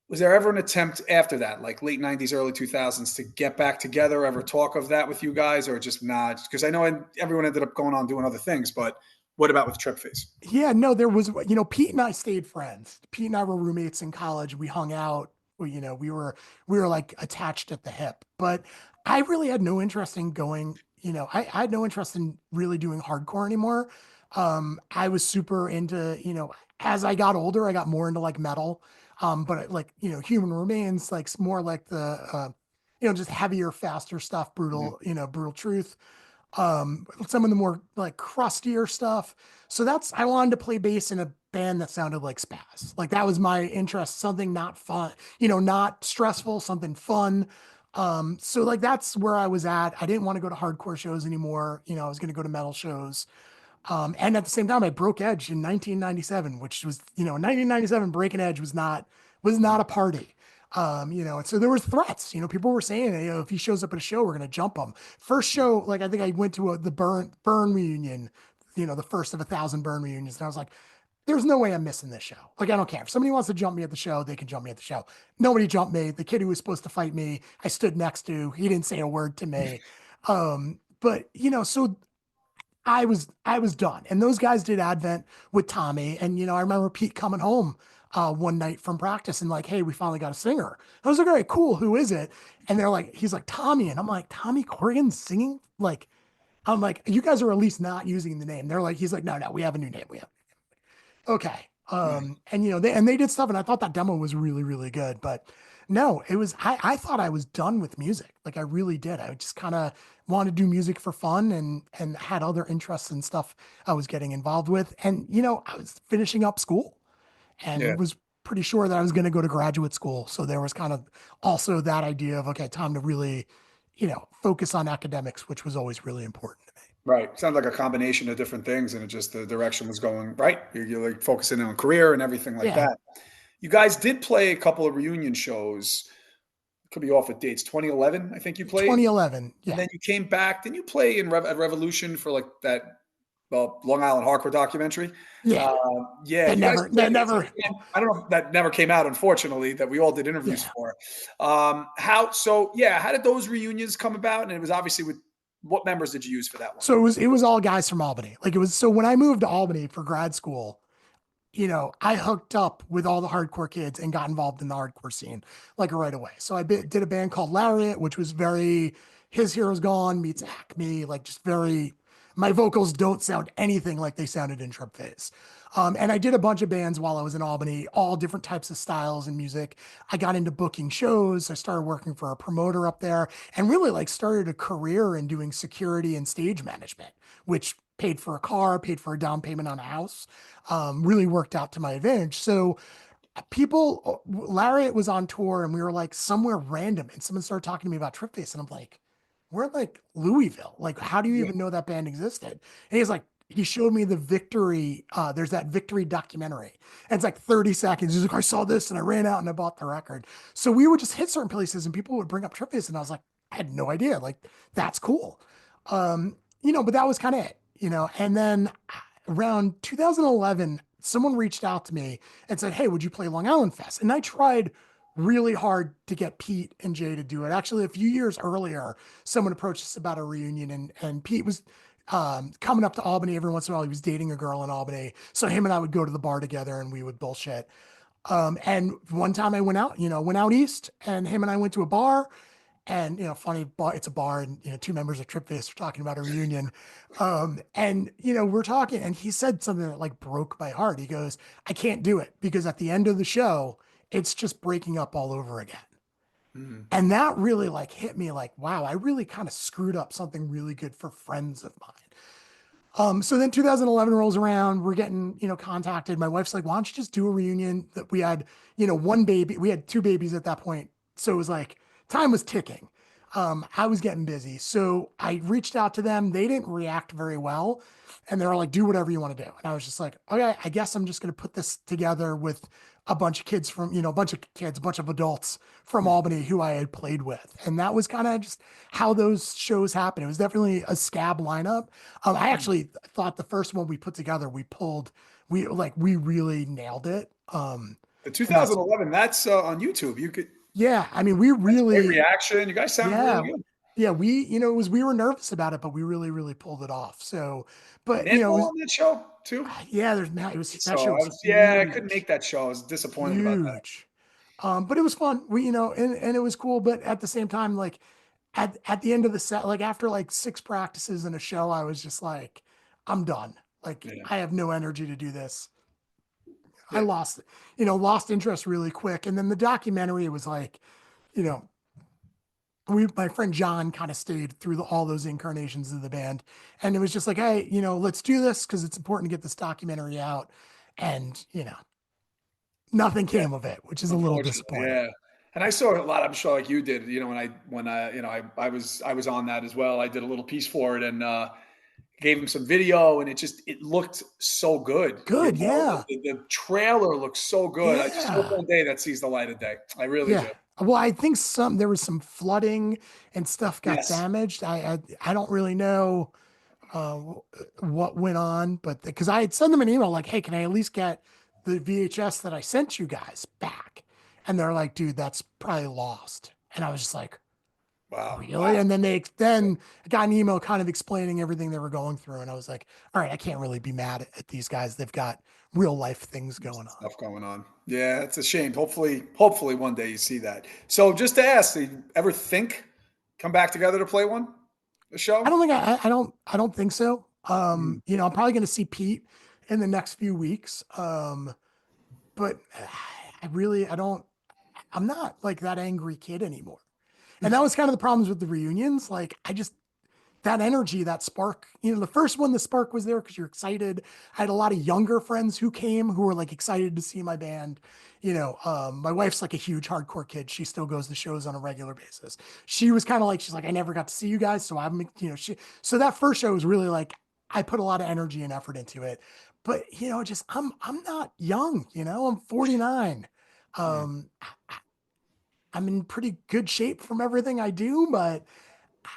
A: was there ever an attempt after that, like late '90s, early 2000s, to get back together? Ever talk of that with you guys, or just not? Because I know everyone ended up going on doing other things, but what about with Tripface?
B: Yeah, no, there was, Pete and I stayed friends. Pete and I were roommates in college. We hung out. We were like attached at the hip. But I really had no interest in going, I had no interest in really doing hardcore anymore. I was super into, as I got older, I got more into like metal. But like, Human Remains, like more like the just heavier, faster stuff,
A: Mhm.
B: brutal truth, some of the more like crustier stuff. So I wanted to play bass in a band that sounded like Spaz. Like that was my interest, something not fun, not stressful, something fun. So like that's where I was at. I didn't want to go to hardcore shows anymore. I was going to go to metal shows. And at the same time, I broke Edge in 1997, which was, in 1997, breaking Edge was not a party. And so there was threats. People were saying, if he shows up at a show, we're gonna jump him. First show, like I think I went to the Burn reunion, the first of 1,000 Burn reunions, and I was like, there's no way I'm missing this show. Like I don't care. If somebody wants to jump me at the show, they can jump me at the show. Nobody jumped me. The kid who was supposed to fight me, I stood next to. He didn't say a word to me. But so I was done. And those guys did Advent with Tommy. And I remember Pete coming home one night from practice and like, hey, we finally got a singer. I was like, all right, cool. Who is it? And he's like, Tommy. And I'm like, Tommy Corrigan singing? Like, I'm like, you guys are at least not using the name. He's like, no, no, we have a new name. We have okay.
A: Right.
B: And they did stuff, and I thought that demo was really, really good. But no, I thought I was done with music. Like I really did. I just kind of wanted to do music for fun and had other interests and stuff I was getting involved with. And I was finishing up school
A: Yeah.
B: and was pretty sure that I was going to go to graduate school. So there was kind of also that idea of okay, time to really, focus on academics, which was always really important to me.
A: Right. Sounds like a combination of different things, and it just the direction was going right. You're like focusing on career and everything like
B: Yeah,
A: that. You guys did play a couple of reunion shows. Could be off with dates. 2011, I think you played,
B: 2011.
A: and
B: Yeah,
A: then you came back. Didn't you play in at Revolution for like that Long Island hardcore documentary?
B: yeah.
A: Yeah,
B: That
A: you guys
B: never,
A: played.
B: that never.
A: I don't know if that never came out, unfortunately, that we all did interviews
B: Yeah.
A: for. How did those reunions come about? And it was obviously with what members did you use for that one?
B: So it was all guys from Albany. Like it was so when I moved to Albany for grad school, I hooked up with all the hardcore kids and got involved in the hardcore scene like right away. So did a band called Lariat, which was very His Hero's Gone meets Acme, like just very. My vocals don't sound anything like they sounded in Tripface. And I did a bunch of bands while I was in Albany, all different types of styles and music. I got into booking shows. I started working for a promoter up there and really like started a career in doing security and stage management, which paid for a car, paid for a down payment on a house, really worked out to my advantage. So Lariat was on tour and we were like somewhere random and someone started talking to me about Tripface and I'm like, we're in like Louisville. Like, how do you
A: Yeah.
B: even know that band existed? And he's like, he showed me the Victory. There's that Victory documentary. And it's like 30 seconds. He's like, I saw this and I ran out and I bought the record. So we would just hit certain places and people would bring up Tripface and I was like, I had no idea. Like, that's cool. But that was kind of it, and then around 2011, someone reached out to me and said, hey, would you play Long Island Fest? And I tried really hard to get Pete and Jay to do it. Actually, a few years earlier, someone approached us about a reunion, and Pete was coming up to Albany every once in a while. He was dating a girl in Albany. So him and I would go to the bar together and we would bullshit. And one time I went out east and him and I went to a bar and funny, but it's a bar, and two members of Tripface are talking about a reunion. And we're talking, and he said something that like broke my heart. He goes, "I can't do it because at the end of the show, it's just breaking up all over again.
A: Mhm.
B: And that really like hit me like, wow, I really kind of screwed up something really good for friends of mine. So then 2011 rolls around, we're getting, contacted. My wife's like, why don't you just do a reunion? That we had, one baby, we had two babies at that point. So it was like time was ticking. I was getting busy. So I reached out to them. They didn't react very well. And they were like, do whatever you want to do. And I was just like, okay, I guess I'm just going to put this together with a bunch of kids from, a bunch of adults from Albany who I had played with. And that was kind of just how those shows happened. It was definitely a scab lineup. I actually thought the first one we put together, we really nailed it.
A: The
B: And that's,
A: 2011, that's on YouTube. You could,
B: yeah, I mean, we
A: that's great
B: really,
A: reaction. You guys sound really
B: yeah,
A: good.
B: yeah, we were nervous about it, but we really, really pulled it off. So, but it
A: Mandel
B: was,
A: on that show too.
B: yeah, there's Matt, that
A: So
B: show
A: I
B: was
A: was, yeah, I couldn't make
B: huge,
A: that show. I was disappointed about that.
B: huge. But it was fun. And it was cool. But at the same time, like at the end of the set, like after like 6 practices in a show, I was just like, I'm done. Like
A: Yeah,
B: I have no energy to do this. I
A: yeah,
B: lost interest really quick. And then the documentary was like, you know, my friend John kind of stayed through all those incarnations of the band. And it was just like, hey, let's do this because it's important to get this documentary out. And, nothing
A: yeah.
B: came of it, which is a little
A: Unfortunately,
B: disappointing.
A: yeah. And I saw a lot. I'm sure, like you did. I was on that as well. I did a little piece for it and gave him some video, and it looked so good.
B: Good. Yeah.
A: The trailer looks so good. I just hope
B: Yeah.
A: one day that sees the light of day. I really
B: Yeah.
A: do.
B: Well, I think there was some flooding and stuff got
A: Yes.
B: damaged. I don't really know uh, what went on, but because I had sent them an email like, hey, can I at least get the VHS that I sent you guys back? And they're like, dude, that's probably lost. And I was just like,
A: Wow.
B: really?
A: Wow.
B: And then I got an email kind of explaining everything they were going through. And I was like, all right, I can't really be mad at these guys. They've got real life things going on.
A: Stuff going on. Yeah, it's a shame. Hopefully one day you see that. So just to ask, do you ever think come back together to play a
B: I
A: show?
B: don't think I don't think so.
A: Mm,
B: I'm probably going to see Pete in the next few weeks. But I'm not like that angry kid anymore. And that was kind of the problems with the reunions. Like that energy, that spark, the first one, the spark was there because you're excited. I had a lot of younger friends who came who were like excited to see my band. My wife's like a huge hardcore kid. She still goes to shows on a regular basis. She was kind of like, she's like, I never got to see you guys. So so that first show was really like, I put a lot of energy and effort into it. But, I'm not young, I'm 49.
A: mm,
B: Um, I'm in pretty good shape from everything I do, but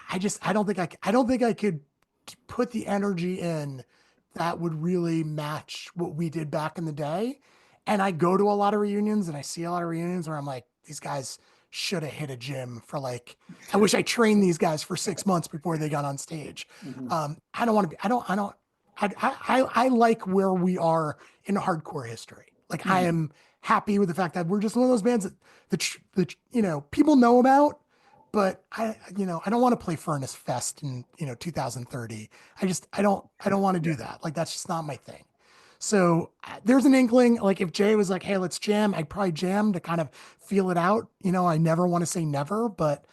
B: I don't think I could put the energy in that would really match what we did back in the day. And I go to a lot of reunions and I see a lot of reunions where I'm like, these guys should have hit a gym for like, I wish I trained these guys for 6 months before they got on stage.
A: mhm.
B: I don't want to be, I like where we are in hardcore history. Like I
A: Mhm.
B: am happy with the fact that we're just one of those bands people know about, but I don't want to play Furnace Fest in, 2030. I don't want to
A: Yeah.
B: do that. Like, that's just not my thing. So there's an inkling, like if Jay was like, hey, let's jam, I'd probably jam to kind of feel it out. I never want to say never, but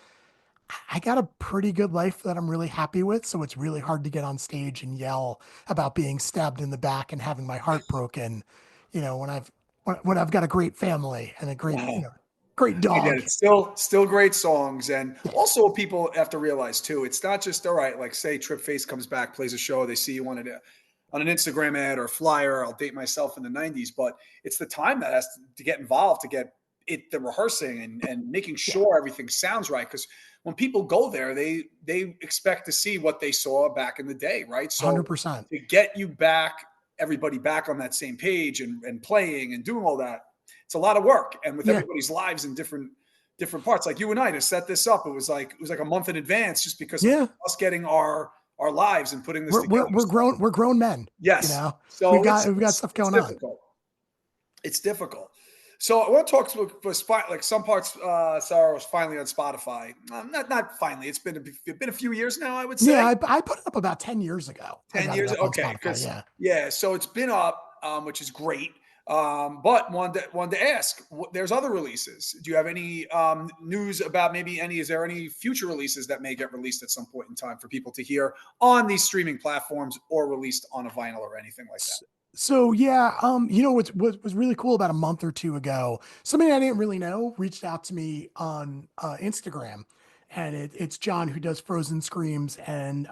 B: I got a pretty good life that I'm really happy with. So it's really hard to get on stage and yell about being stabbed in the back and having my heart broken, when I've got a great family and a great,
A: Wow.
B: great
A: I get
B: dog.
A: it. Still great songs. And also people have to realize too, it's not just all right, like say Tripface comes back, plays a show, they see you on an Instagram ad or flyer. I'll date myself in the 90s, but it's the time that has to get involved to get the rehearsing and making
B: Yeah,
A: sure everything sounds right. Because when people go there, they expect to see what they saw back in the day, right? So
B: 100%.
A: to get you back, everybody back on that same page and playing and doing all that, it's a lot of work. And with
B: Yeah.
A: everybody's lives in different parts, like you and I to set this up, it was like a month in advance just because of
B: Yeah.
A: us getting our lives and putting this
B: We're, we're,
A: together.
B: we're
A: So
B: grown, we're grown men,
A: yes.
B: we've
A: So
B: got,
A: it's
B: we've got
A: it's
B: stuff
A: it's
B: going on.
A: difficult. It's difficult. So I want to talk to like some parts. Sarah was finally on Spotify. Not finally. It's been a few years now. I would
B: Yeah.
A: say
B: I put it up about 10 years ago. I
A: 10
B: got it
A: years.
B: up on
A: Okay,
B: Spotify.
A: because
B: Yeah.
A: yeah. So it's been up, which is great. But wanted to ask, there's other releases. Do you have any news about maybe any? Is there any future releases that may get released at some point in time for people to hear on these streaming platforms or released on a vinyl or anything like that?
B: So yeah, what was really cool about a month or two ago, somebody I didn't really know reached out to me on Instagram, and it's John who does Frozen Screams and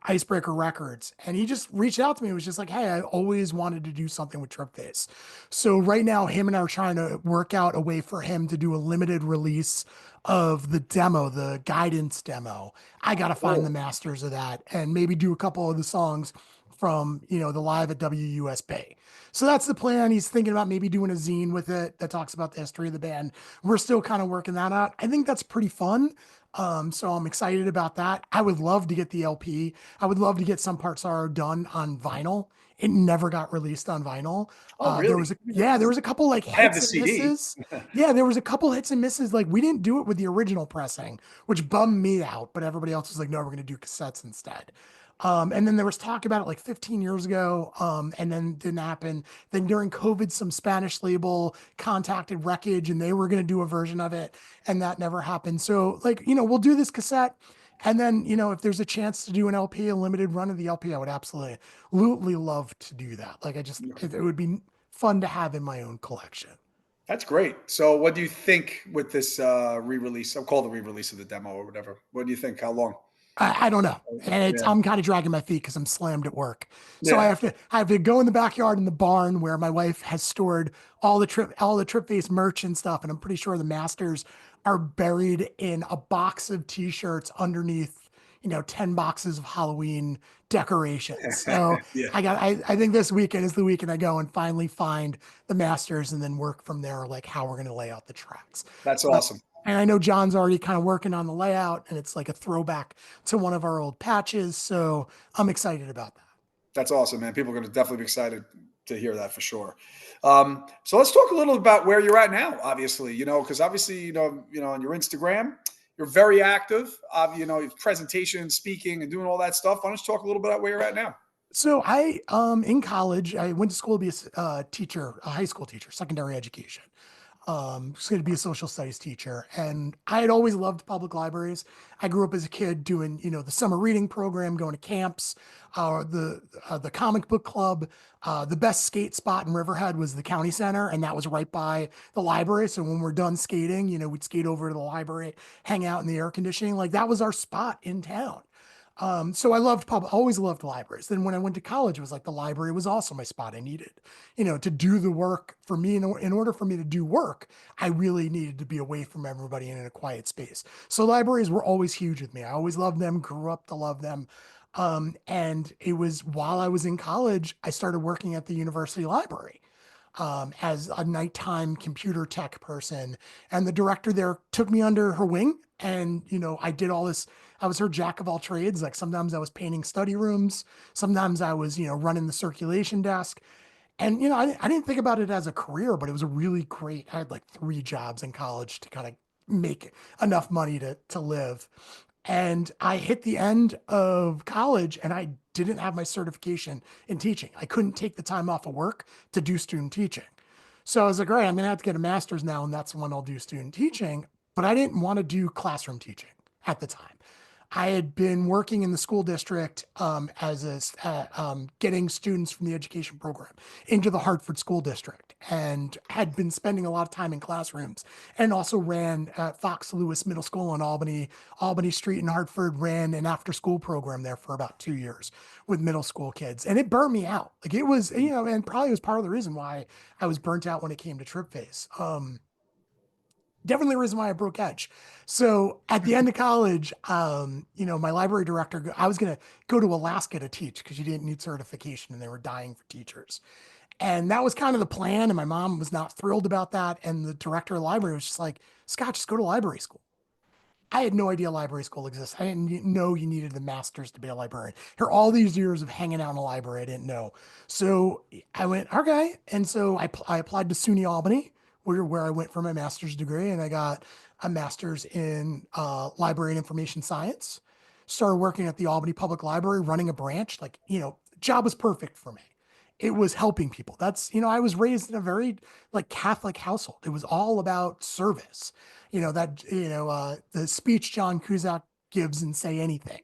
B: Icebreaker Records, and he just reached out to me and was just like, "Hey, I always wanted to do something with Tripface." So right now, him and I are trying to work out a way for him to do a limited release of the demo, the guidance demo. I got to find the
A: Cool.
B: masters of that and maybe do a couple of the songs from the live at WUSB. So that's the plan. He's thinking about maybe doing a zine with it that talks about the history of the band. We're still kind of working that out. I think that's pretty fun. So I'm excited about that. I would love to get the LP. I would love to get Some Parts Are done on vinyl. It never got released on vinyl.
A: Oh,
B: There
A: really?
B: was there was a couple like
A: I have the
B: hits and
A: CD.
B: misses. Yeah, there was a couple hits and misses. Like we didn't do it with the original pressing, which bummed me out. But everybody else was like, no, we're going to do cassettes instead. And then there was talk about it like 15 years ago, and then didn't happen. Then during COVID, some Spanish label contacted Wreckage and they were going to do a version of it, and that never happened. So, like, we'll do this cassette. And then, if there's a chance to do an LP, a limited run of the LP, I would absolutely love to do that. Like, it would be fun to have in my own collection.
A: That's great. So, what do you think with this re-release? I'll call the re-release of the demo or whatever. What do you think? How long?
B: I don't know. And
A: Yeah.
B: I'm kind of dragging my feet because I'm slammed at work. So
A: Yeah.
B: I have to go in the backyard in the barn where my wife has stored all the trip face merch and stuff. And I'm pretty sure the masters are buried in a box of t-shirts underneath, 10 boxes of Halloween decorations. So
A: Yeah.
B: I think this weekend is the weekend I go and finally find the masters and then work from there, like how we're going to lay out the tracks.
A: That's awesome.
B: And I know John's already kind of working on the layout, and it's like a throwback to one of our old patches. So I'm excited about that.
A: That's awesome, man. People are going to definitely be excited to hear that for sure. So let's talk a little about where you're at now. Obviously, because obviously, on your Instagram, you're very active. Presentation, speaking, and doing all that stuff. Why don't you talk a little bit about where you're at now?
B: So in college, I went to school to be a teacher, a high school teacher, secondary education. Just going to be a social studies teacher. And I had always loved public libraries. I grew up as a kid doing, the summer reading program, going to camps, the comic book club. The best skate spot in Riverhead was the county center, and that was right by the library. So when we're done skating, we'd skate over to the library, hang out in the air conditioning. Like that was our spot in town. So I always loved libraries. Then when I went to college, it was like the library was also my spot. I needed, to do the work for me. In order for me to do work, I really needed to be away from everybody and in a quiet space. So libraries were always huge with me. I always loved them, grew up to love them. And it was while I was in college, I started working at the university library as a nighttime computer tech person. And the director there took me under her wing. And, I did all this. I was her jack of all trades. Like sometimes I was painting study rooms. Sometimes I was, running the circulation desk. And, I didn't think about it as a career, but it was a really great. I had like 3 jobs in college to kind of make enough money to live. And I hit the end of college and I didn't have my certification in teaching. I couldn't take the time off of work to do student teaching. So I was like, all right, I'm going to have to get a master's now, and that's when I'll do student teaching. But I didn't want to do classroom teaching at the time. I had been working in the school district getting students from the education program into the Hartford School District and had been spending a lot of time in classrooms and also ran at Fox Lewis Middle School in Albany Street in Hartford, ran an after school program there for about 2 years with middle school kids. And it burned me out. Like it was, and probably was part of the reason why I was burnt out when it came to Tripface. Definitely the reason why I broke edge. So at the end of college, my library director, I was going to go to Alaska to teach because you didn't need certification and they were dying for teachers. And that was kind of the plan. And my mom was not thrilled about that. And the director of the library was just like, Scott, just go to library school. I had no idea library school exists. I didn't know you needed the master's to be a librarian. Here, all these years of hanging out in a library, I didn't know. So I went, okay. And so I applied to SUNY Albany, where I went for my master's degree, and I got a master's in library and information science. Started working at the Albany Public Library, running a branch. Like, job was perfect for me. it was helping people. That's, I was raised in a very like Catholic household. It was all about service. The speech John Cusack gives and Say Anything.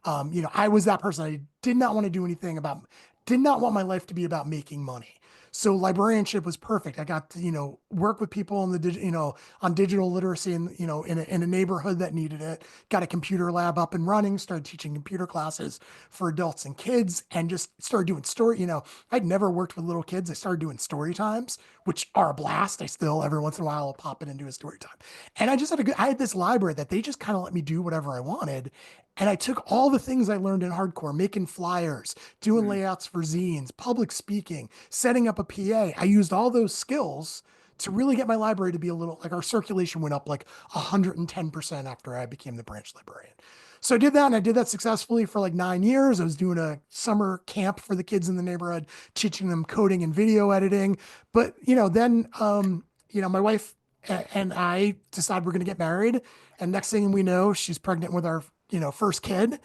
B: I was that person. I did not want to do anything about, did not want my life to be about making money. So librarianship was perfect. I got to, work with people in on digital literacy and, in a neighborhood that needed it. Got a computer lab up and running, started teaching computer classes for adults and kids, and just started doing story. I'd never worked with little kids. I started doing story times, which are a blast. I still, every once in a while, I'll pop in and do a story time. And I had this library that they just kind of let me do whatever I wanted. And I took all the things I learned in hardcore, making flyers, doing
A: Mm.
B: layouts for zines, public speaking, setting up a PA. I used all those skills to really get my library to be a little like our circulation went up like 110% after I became the branch librarian. So I did that, and I did that successfully for like 9 years. I was doing a summer camp for the kids in the neighborhood, teaching them coding and video editing. But, then, my wife and I decided we're going to get married. And next thing we know, she's pregnant with our, first kid.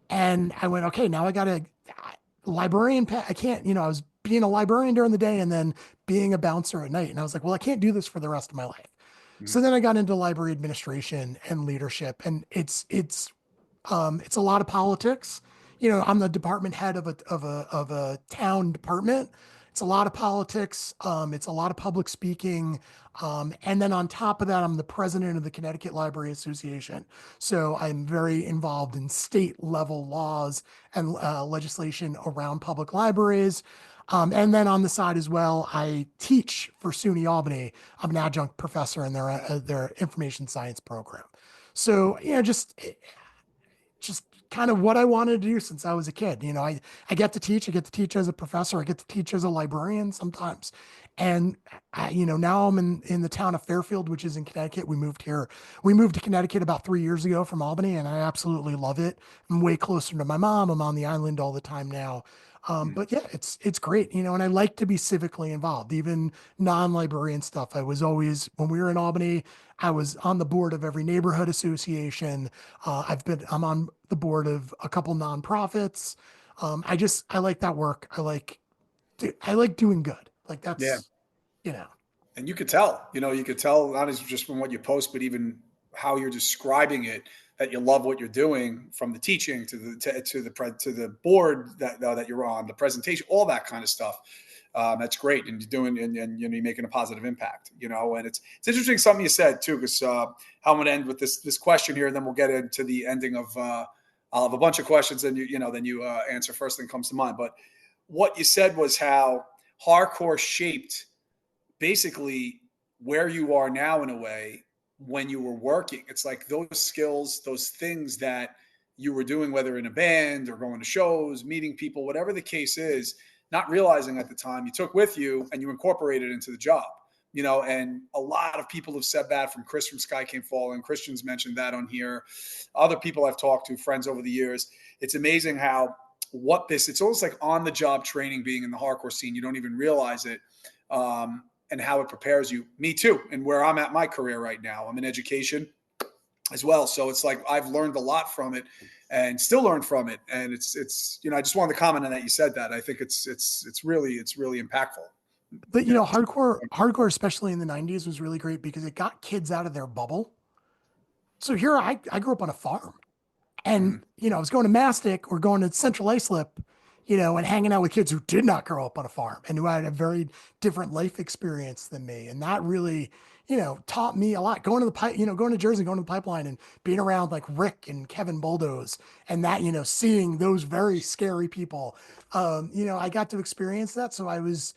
B: And I went, okay, now I got to librarian. I can't, I was being a librarian during the day and then being a bouncer at night. And I was like, well, I can't do this for the rest of my life.
A: Mm.
B: So then I got into library administration and leadership, and it's a lot of politics. I'm the department head of a town department. It's a lot of politics. It's a lot of public speaking. And then on top of that, I'm the president of the Connecticut Library Association. So I'm very involved in state level laws and legislation around public libraries. And then on the side as well, I teach for SUNY Albany. I'm an adjunct professor in their information science program. So, just kind of what I wanted to do since I was a kid. I get to teach. I get to teach as a professor. I get to teach as a librarian sometimes. And now I'm in the town of Fairfield, which is in Connecticut. We moved here. We moved to Connecticut about 3 years ago from Albany, and I absolutely love it. I'm way closer to my mom. I'm on the island all the time now.
A: Mm.
B: But yeah, it's great, and I like to be civically involved, even non-librarian stuff. I was always, when we were in Albany, I was on the board of every neighborhood association. I'm on the board of a couple nonprofits. I like that work. I like doing good. Like
A: Yeah.
B: that's, you know,
A: And you could tell not as just from what you post, but even how you're describing it, that you love what you're doing, from the teaching to the board that you're on, the presentation, all that kind of stuff. That's great, and you're doing, and you're making a positive impact. And it's interesting something you said too, because how I'm going to end with this question here, and then we'll get into the ending of. I'll have a bunch of questions, and then you answer first thing comes to mind. But what you said was how hardcore shaped basically where you are now in a way when you were working. It's like those skills, those things that you were doing, whether in a band or going to shows, meeting people, whatever the case is, not realizing at the time, you took with you and you incorporated into the job. And a lot of people have said that, from Chris from Sky Came Falling. Christian's mentioned that on here. Other people I've talked to, friends over the years. It's amazing how it's almost like on the job training being in the hardcore scene. You don't even realize it. And how it prepares you. Me too. And where I'm at my career right now, I'm in education as well. So it's like I've learned a lot from it and still learn from it. And it's I just wanted to comment on that. You said that. I think it's really impactful.
B: but hardcore, especially in the 90s, was really great because it got kids out of their bubble. So here I grew up on a farm. And,
A: Mhm.
B: I was going to Mastic or going to Central Islip, and hanging out with kids who did not grow up on a farm and who had a very different life experience than me. And that really, taught me a lot. Going to the going to Jersey, going to the pipeline and being around like Rick and Kevin Bulldoze, and that, seeing those very scary people. I got to experience that. So I was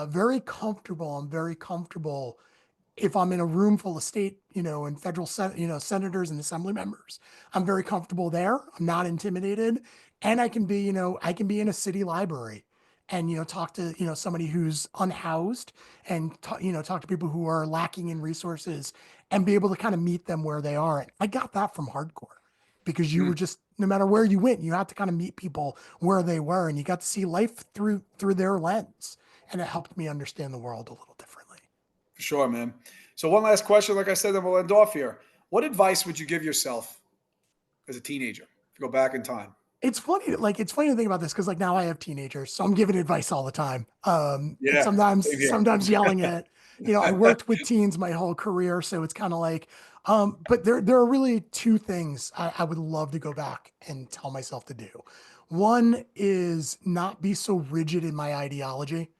B: very comfortable. I'm very comfortable if I'm in a room full of state, and federal, senators and assembly members. I'm very comfortable there. I'm not intimidated. And I can be in a city library and, talk to, somebody who's unhoused and, talk to people who are lacking in resources and be able to kind of meet them where they are. And I got that from hardcore because you were
A: Mm.
B: just, no matter where you went, you had to kind of meet people where they were, and you got to see life through their lens. And it helped me understand the world a little differently.
A: For sure, man. So one last question, like I said, then we'll end off here. What advice would you give yourself as a teenager? If you go back in time.
B: it's funny to think about this because like now I have teenagers, so I'm giving advice all the time. And
A: Yeah, same here.
B: sometimes yelling at, I worked with teens my whole career, so it's kind of like, but there are really two things I would love to go back and tell myself to do. One is not be so rigid in my ideology.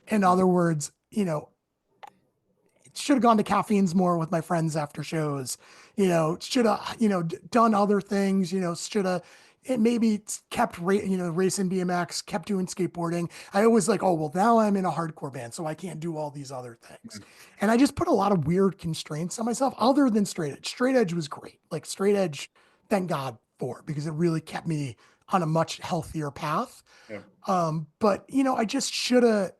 B: In other words, should have gone to caffeines more with my friends after shows, should have, done other things, should have, it maybe kept, racing BMX, kept doing skateboarding. I always like, oh, well, now I'm in a hardcore band, so I can't do all these other things. And I just put a lot of weird constraints on myself other than straight edge. Straight edge was great. Like straight edge, thank God for, because it really kept me on a much healthier path.
A: Yeah.
B: But I just should have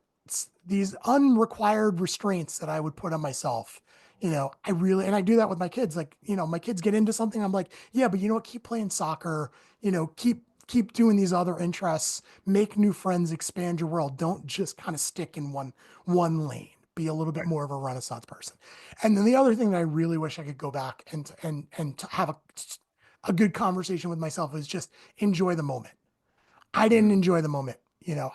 B: these unrequired restraints that I would put on myself. I really, and I do that with my kids. Like, my kids get into something. I'm like, yeah, but you know what? Keep playing soccer, keep doing these other interests, make new friends, expand your world. Don't just kind of stick in one lane. Be a little bit
A: Right.
B: more of a renaissance person. And then the other thing that I really wish I could go back and to have a good conversation with myself is just enjoy the moment. I didn't
A: Mhm.
B: enjoy the moment.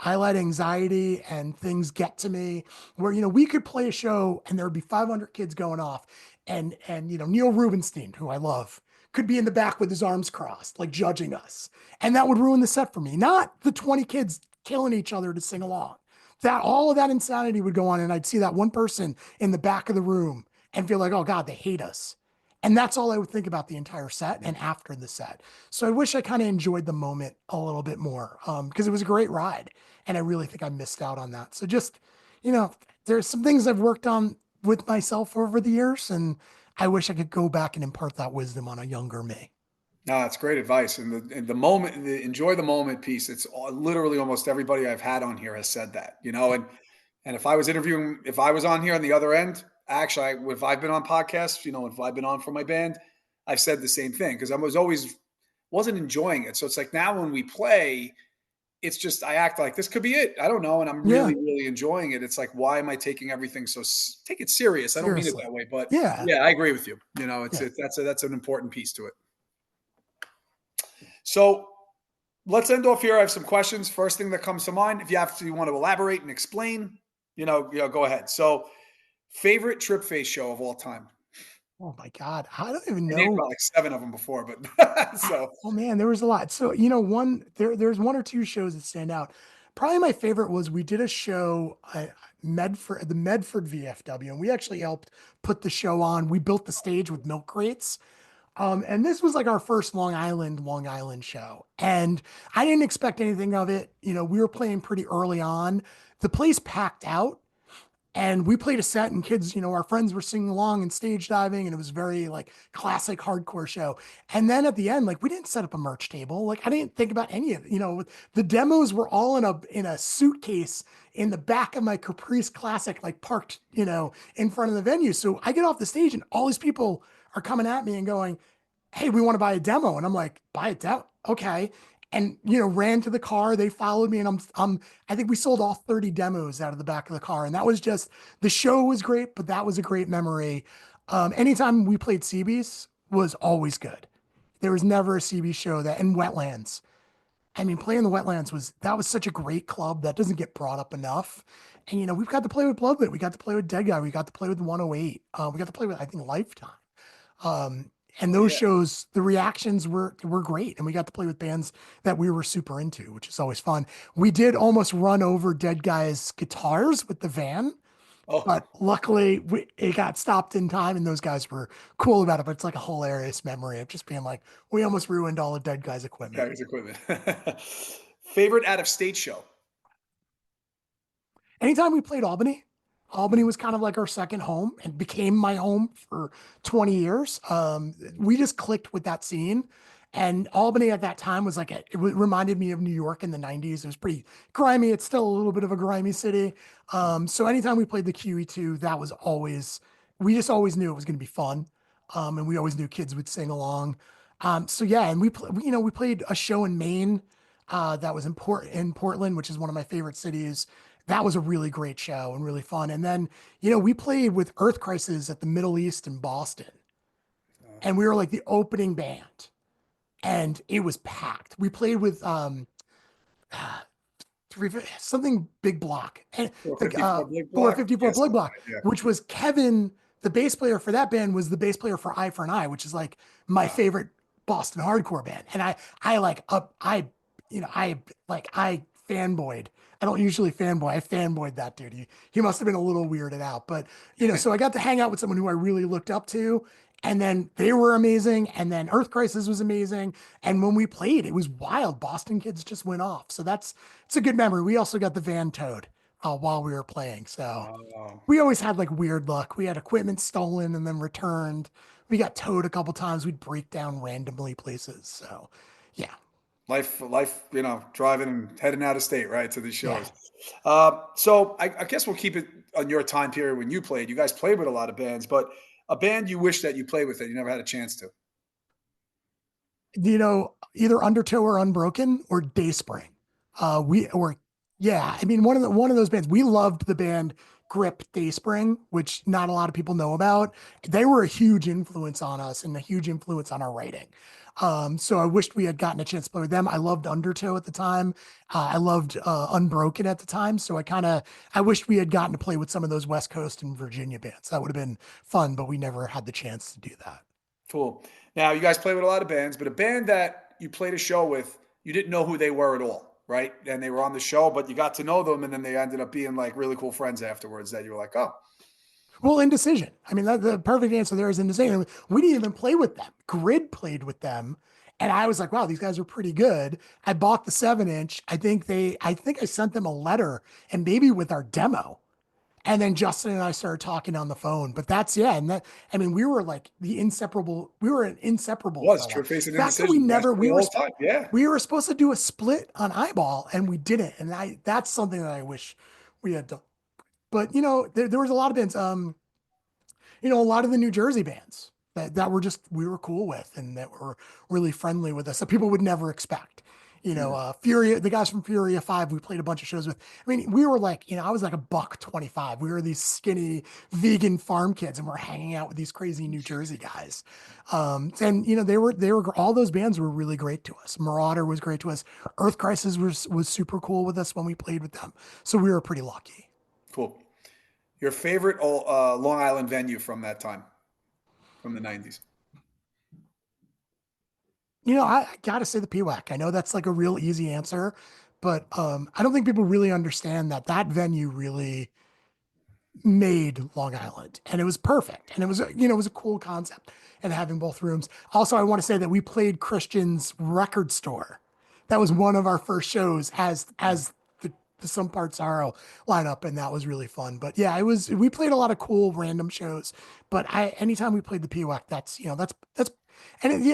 B: I let anxiety and things get to me where, we could play a show and there would be 500 kids going off and, Neil Rubenstein, who I love, could be in the back with his arms crossed, like judging us. And that would ruin the set for me, not the 20 kids killing each other to sing along. That all of that insanity would go on. And I'd see that one person in the back of the room and feel like, oh God, they hate us. And that's all I would think about the entire set and after the set. So I wish I kind of enjoyed the moment a little bit more because it was a great ride. And I really think I missed out on that. So just, you know, there's some things I've worked on with myself over the years. And I wish I could go back and impart that wisdom on a younger me.
A: No, that's great advice. And the moment, the enjoy the moment piece. Literally almost everybody I've had on here has said that, and if I was interviewing, if I was on here on the other end, actually, if I've been on podcasts, if I've been on for my band, I've said the same thing because I was always wasn't enjoying it. So it's like now when we play, it's just I act like this could be it. I don't know, and I'm
B: Yeah,
A: really, really enjoying it. It's like why am I taking everything take it serious? I don't mean it
B: seriously.
A: that way, but
B: Yeah.
A: yeah, I agree with you.
B: Yeah.
A: That's an important piece to it. So let's end off here. I have some questions. First thing that comes to mind, if you want to elaborate and explain, go ahead. So, favorite trip face show of all time.
B: Oh my God. I don't even
A: I named
B: know.
A: about like seven of them before, but so
B: Oh man, there was a lot. So, there's one or two shows that stand out. Probably my favorite was we did a show Medford, the Medford VFW, and we actually helped put the show on. We built the stage with milk crates. And this was like our first Long Island show. And I didn't expect anything of it. We were playing pretty early on. The place packed out. And we played a set and kids, our friends were singing along and stage diving, and it was very like classic hardcore show. And then at the end, like we didn't set up a merch table. Like I didn't think about any of it. The demos were all in a suitcase in the back of my Caprice Classic, like parked, in front of the venue. So I get off the stage and all these people are coming at me and going, hey, we want to buy a demo. And I'm like, buy a demo? Okay. And ran to the car. They followed me, and I think we sold all 30 demos out of the back of the car. And that was just the show was great, but that was a great memory. Anytime we played CBs was always good. There was never a CB show that in wetlands. I mean, playing the wetlands was such a great club that doesn't get brought up enough. And we've got to play with Bloodlet, we got to play with Dead Guy, we got to play with 108, we got to play with I think Lifetime. Um, and
A: oh
B: those
A: yeah,
B: shows, the reactions were great, and we got to play with bands that we were super into, which is always fun. We did almost run over Dead Guy's guitars with the van,
A: oh
B: but luckily it got stopped in time, and those guys were cool about it. But it's like a hilarious memory of just being like, we almost ruined all of Dead Guy's equipment.
A: guys equipment. Favorite out of state show.
B: Anytime we played Albany, Albany was kind of like our second home and became my home for 20 years. We just clicked with that scene. And Albany at that time was like, reminded me of New York in the 90s. It was pretty grimy. It's still a little bit of a grimy city. So anytime we played the QE2, we just always knew it was going to be fun. And we always knew kids would sing along. So yeah, and we played a show in Maine that was in Portland, which is one of my favorite cities. That was a really great show and really fun. And then, we played with Earth Crisis at the Middle East in Boston,
A: Uh,
B: and we were like the opening band. and it was packed. We played with something big block and the
A: 454 Big Block.
B: 454
A: Yes,
B: big block,
A: yeah.
B: which was Kevin, the bass player for that band was the bass player for Eye for an Eye, which is like my
A: Wow.
B: favorite Boston hardcore band. And I like up, I fanboyed. I don't usually fanboy. I fanboyed that dude. He must have been a little weirded out, but so I got to hang out with someone who I really looked up to. And then they were amazing. And then Earth Crisis was amazing. And when we played, it was wild. Boston kids just went off. So it's a good memory. We also got the van towed while we were playing. So
A: Wow.
B: we always had like weird luck. We had equipment stolen and then returned. We got towed a couple times. We'd break down randomly places. So yeah,
A: Life, driving and heading out of state, right, to these
B: yeah.
A: shows. So I guess we'll keep it on your time period when you played. You guys played with a lot of bands, but a band you wish that you played with that you never had a chance to.
B: Either Undertow or Unbroken or Dayspring. We or Yeah, I mean one of those bands. We loved the band Grip Dayspring, which not a lot of people know about. They were a huge influence on us and a huge influence on our writing. So I wished we had gotten a chance to play with them. I loved Undertow at the time. I loved Unbroken at the time. So I wished we had gotten to play with some of those West Coast and Virginia bands. That would have been fun, but we never had the chance to do that.
A: Cool. Now, you guys play with a lot of bands, but a band that you played a show with, you didn't know who they were at all, right? And they were on the show, but you got to know them, and then they ended up being like really cool friends afterwards that you were like, oh,
B: Well, Indecision. I mean, the perfect answer there is Indecision. We didn't even play with them. Grid played with them. And I was like, wow, these guys are pretty good. I bought the 7-inch. I think I sent them a letter and maybe with our demo. And then Justin and I started talking on the phone. But yeah. And I mean, we were an inseparable
A: was
B: for a while.
A: Trip Face and
B: That's how we
A: Indecision. You guys
B: never,
A: played the whole time. Yeah.
B: we were supposed to do a split on Eyeball and we didn't. And that's something that I wish we had done. But, there was a lot of bands. A lot of the New Jersey bands that we were cool with and that were really friendly with us that people would never expect.
A: Yeah.
B: Furia, the guys from Furia 5, we played a bunch of shows with. I mean, we were like, I was like a buck 25. We were these skinny vegan farm kids and we're hanging out with these crazy New Jersey guys. And all those bands were really great to us. Marauder was great to us. Earth Crisis was super cool with us when we played with them. So we were pretty lucky.
A: Cool. Your favorite Long Island venue from that time, from the 90s?
B: I gotta say the PWAC. I know that's like a real easy answer, but I don't think people really understand that venue really made Long Island, and it was perfect, and it was a cool concept, and having both rooms. Also, I want to say that we played Christian's record store. That was one of our first shows as the Some Part Sorrow lineup, and that was really fun. But yeah, we played a lot of cool random shows. But anytime we played the PWAC, that's yeah,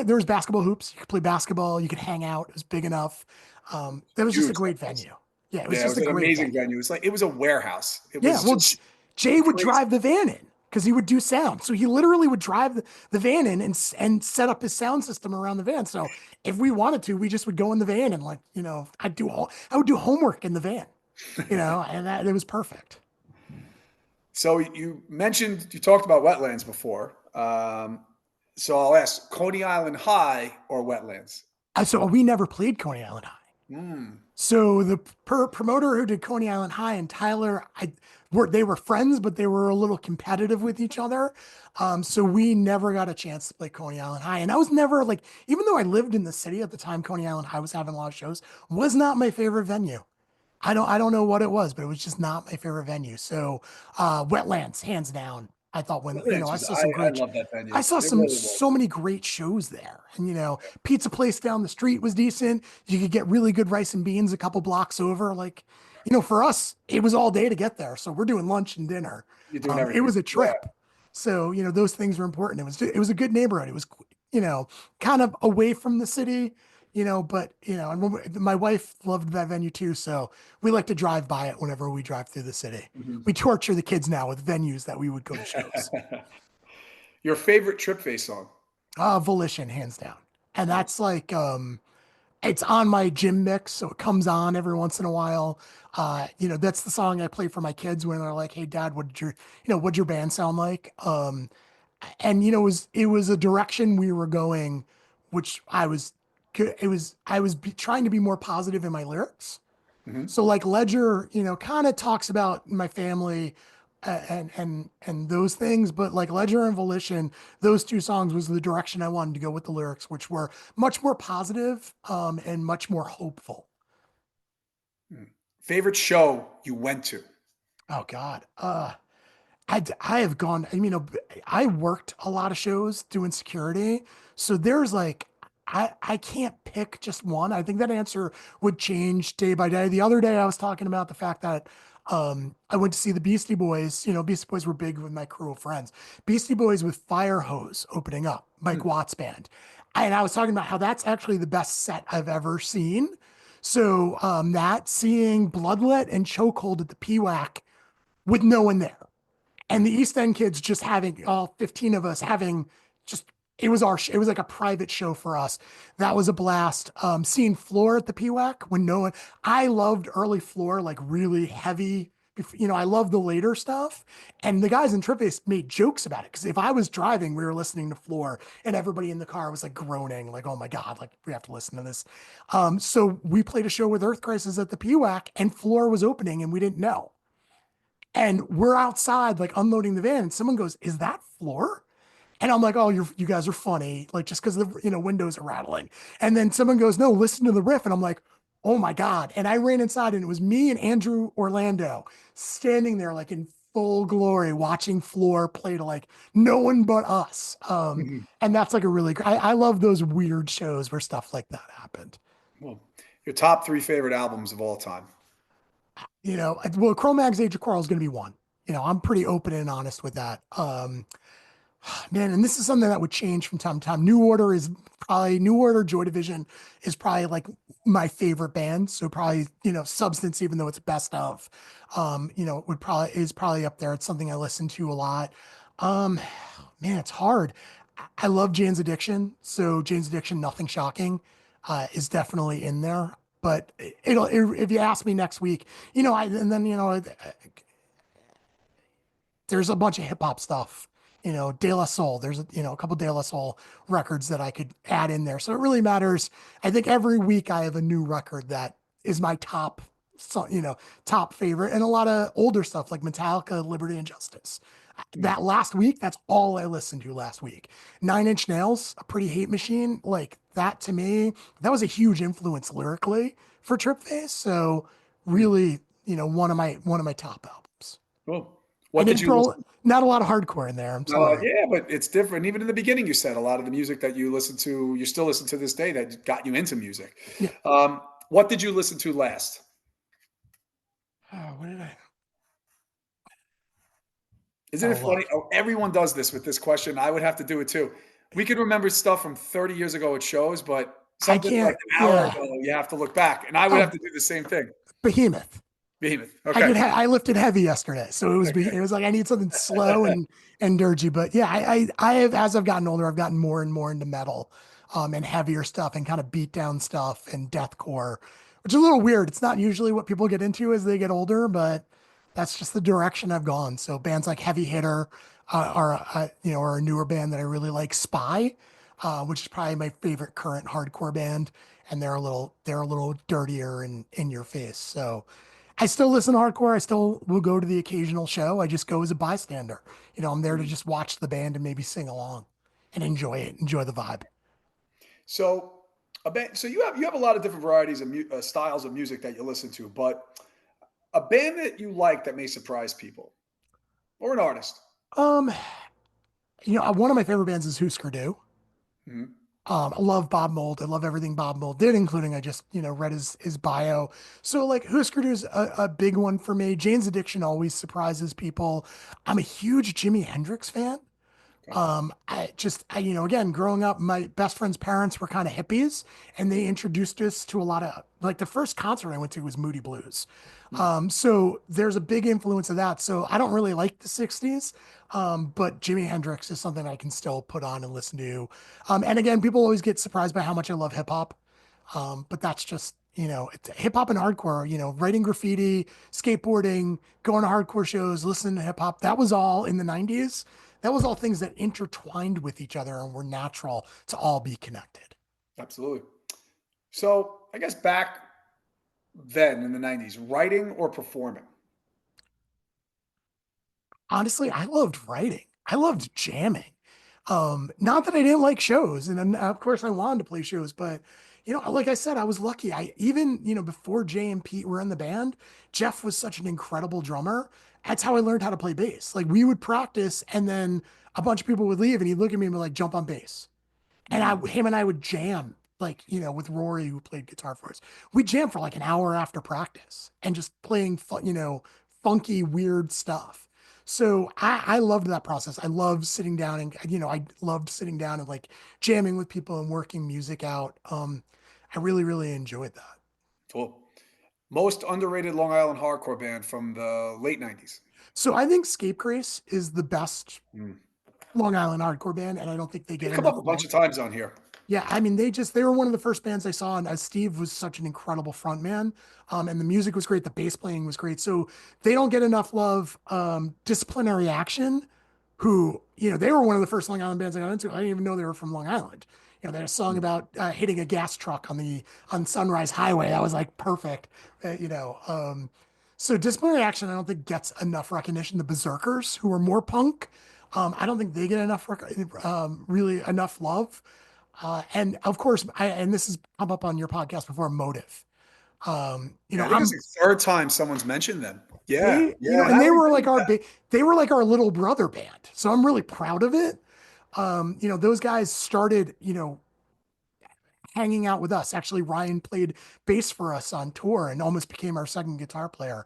B: there was basketball hoops. You could play basketball. You could hang out. It was big enough. That was just a
A: Huge.
B: great venue. Yeah, it was
A: Yeah, it
B: just
A: was
B: a
A: an
B: great
A: amazing
B: venue.
A: venue. It's like it was a warehouse. It
B: Yeah,
A: was
B: well,
A: just
B: Jay would
A: crazy.
B: drive the van in because he would do sound. So he literally would drive the van in and set up his sound system around the van. So if we wanted to, we just would go in the van and I would do homework in the van, and it was perfect.
A: So you talked about wetlands before. So I'll ask Coney Island High or wetlands?
B: So we never played Coney Island High.
A: Mm.
B: So the promoter who did Coney Island High and Tyler, they were friends, but they were a little competitive with each other. So we never got a chance to play Coney Island High. And I was never like, even though I lived in the city at the time, Coney Island High was having a lot of shows, was not my favorite venue. I don't know what it was, but it was just not my favorite venue. So Wetlands, hands down. I thought
A: Wetlands
B: I
A: was
B: saw some
A: I
B: great
A: love that
B: I
A: venue.
B: saw
A: It really was.
B: so many great shows there. And Pizza Place down the street was decent. You could get really good rice and beans a couple blocks over. Like, for us, it was all day to get there. So we're doing lunch and dinner.
A: You're doing
B: It
A: everything.
B: was a
A: Yeah.
B: trip. So, those things were important. It was a good neighborhood. It was, kind of away from the city, but and my wife loved that venue too. So we like to drive by it whenever we drive through the city.
A: Mhm.
B: We torture the kids now with venues that we would go to shows.
A: Your favorite Trip Face song?
B: Volition, hands down. And
A: Nice.
B: that's like, it's on my gym mix. So it comes on every once in a while. That's the song I play for my kids when they're like, "Hey dad, what'd your band sound like?" And it was a direction we were going, which I was good. I was trying to be more positive in my lyrics.
A: Hmm.
B: So like Ledger, kind of talks about my family and those things, but like Ledger and Volition, those two songs was the direction I wanted to go with the lyrics, which were much more positive, and much more hopeful.
A: Favorite show you went to?
B: Oh God. I have gone, I worked a lot of shows doing security. So there's like, I can't pick just one. I think that answer would change day by day. The other day I was talking about the fact that I went to see the Beastie Boys. Beastie Boys were big with my crew of friends. Beastie Boys with Fire Hose opening up, Mike
A: Hmm.
B: Watts band. And I was talking about how that's actually the best set I've ever seen. So that seeing Bloodlet and Chokehold at the PWAC with no one there, and the East End kids just having all 15 of us having just it was like a private show for us. That was a blast. Seeing Floor at the PWAC when no one, I loved early Floor, like really heavy. I love the later stuff. And the guys in Tripface made jokes about it. Cause if I was driving, we were listening to Floor and everybody in the car was like groaning, like, oh my God, like we have to listen to this. So we played a show with Earth Crisis at the PWAC and Floor was opening and we didn't know. And we're outside, like unloading the van, and someone goes, "Is that Floor?" And I'm like, "Oh, you guys are funny," like just because the windows are rattling. And then someone goes, "No, listen to the riff," and I'm like, "Oh my God!" And I ran inside, and it was me and Andrew Orlando standing there, like in full glory, watching Floor play to like no one but us.
A: Hmm.
B: And that's like a really great. I love those weird shows where stuff like that happened.
A: Well, your top three favorite albums of all time.
B: Well, Cro-Mag's Age of Coral is going to be one. I'm pretty open and honest with that. Man, and this is something that would change from time to time. New Order, Joy Division is probably like my favorite band. So probably, Substance, even though it's best of, would probably is probably up there. It's something I listen to a lot. Um, Man, it's hard. I love Jane's Addiction. So Jane's Addiction, Nothing Shocking, is definitely in there. But if you ask me next week, and then, there's a bunch of hip hop stuff. De La Soul. There's a couple De La Soul records that I could add in there. So it really matters. I think every week I have a new record that is my top, so, top favorite, and a lot of older stuff like Metallica, Liberty and Justice.
A: Hmm.
B: That last week, that's all I listened to last week. Nine Inch Nails, A Pretty Hate Machine, like that to me, that was a huge influence lyrically for Tripface. So
A: Hmm.
B: really, one of my top albums.
A: Cool.
B: I
A: What did
B: did
A: you
B: throw
A: listen?
B: not a lot of hardcore in there. I'm sorry.
A: Yeah, but it's different. Even in the beginning, you said a lot of the music that you listen to, you still listen to this day that got you into music.
B: Yeah.
A: What did you listen to last?
B: Oh, what did I?
A: Isn't
B: Gotta
A: it funny?
B: look.
A: Oh, everyone does this with this question. I would have to do it too. We could remember stuff from 30 years ago at shows, but
B: I
A: something like
B: can't.
A: an hour
B: Yeah.
A: ago, you have to look back. And I would have
B: Oh,
A: to do the same thing.
B: Behemoth.
A: Behemoth. Okay.
B: I lifted heavy yesterday, so
A: Okay.
B: it was like I need something slow and dirgy. But yeah, I have, as I've gotten older, I've gotten more and more into metal, and heavier stuff and kind of beat down stuff and deathcore, which is a little weird. It's not usually what people get into as they get older, but that's just the direction I've gone. So bands like Heavy Hitter are a newer band that I really like. Spy, which is probably my favorite current hardcore band, and they're a little dirtier and in your face. So I still listen to hardcore. I still will go to the occasional show. I just go as a bystander. I'm there to
A: Mhm.
B: just watch the band and maybe sing along and enjoy it, enjoy the vibe.
A: So, so you have a lot of different varieties of styles of music that you listen to, but a band that you like that may surprise people, or an artist.
B: Um, one of my favorite bands is Husker Du.
A: Mhm.
B: I love Bob Mold. I love everything Bob Mold did, including I just, read his bio. So like Husker Du is a big one for me. Jane's Addiction always surprises people. I'm a huge Jimi Hendrix fan.
A: Okay.
B: Again, growing up, my best friend's parents were kind of hippies and they introduced us to a lot of, like the first concert I went to was Moody Blues.
A: Mm.
B: So there's a big influence of that. So I don't really like the 60s, but Jimi Hendrix is something I can still put on and listen to. And again, people always get surprised by how much I love hip hop. But that's just, hip hop and hardcore, writing graffiti, skateboarding, going to hardcore shows, listening to hip hop. That was all in the 90s. That was all things that intertwined with each other and were natural to all be connected.
A: Absolutely. So I guess back then in the 90s, writing or performing?
B: Honestly, I loved writing. I loved jamming. Not that I didn't like shows, and then, of course I wanted to play shows, but like I said, I was lucky. I even, before Jay and Pete were in the band, Jeff was such an incredible drummer. That's how I learned how to play bass. Like we would practice, and then a bunch of people would leave, and he'd look at me and be like, "Jump on bass." And
A: Mm.
B: him and I would jam, like, with Rory, who played guitar for us. We jam for like an hour after practice and just playing fun, funky, weird stuff. So I loved that process. I loved sitting down and, I loved sitting down and like jamming with people and working music out. I really, really enjoyed that.
A: Cool. Most underrated Long Island hardcore band from the late 90s.
B: So I think Scapegrace is the best
A: Mm.
B: Long Island hardcore band, and I don't think they
A: They've
B: get
A: come up
B: enough
A: a bunch
B: love.
A: of times on here.
B: Yeah, I mean, they were one of the first bands I saw, and as Steve was such an incredible frontman, and the music was great, the bass playing was great. So they don't get enough love. Disciplinary Action, who they were one of the first Long Island bands I got into. I didn't even know they were from Long Island. They had a song
A: Mm.
B: about hitting a gas truck on Sunrise Highway. That was like perfect. So Disciplinary Action, I don't think gets enough recognition. The Berserkers, who are more punk, I don't think they get really enough love. And of course, and this has come up on your podcast before, Motive.
A: Yeah, I think it's
B: I'm
A: the third time someone's mentioned them. Yeah,
B: they,
A: yeah,
B: and
A: I
B: they
A: would
B: were
A: agree
B: like
A: with that.
B: they were like our little brother band. So I'm really proud of it. Those guys started, hanging out with us. Actually, Ryan played bass for us on tour and almost became our second guitar player.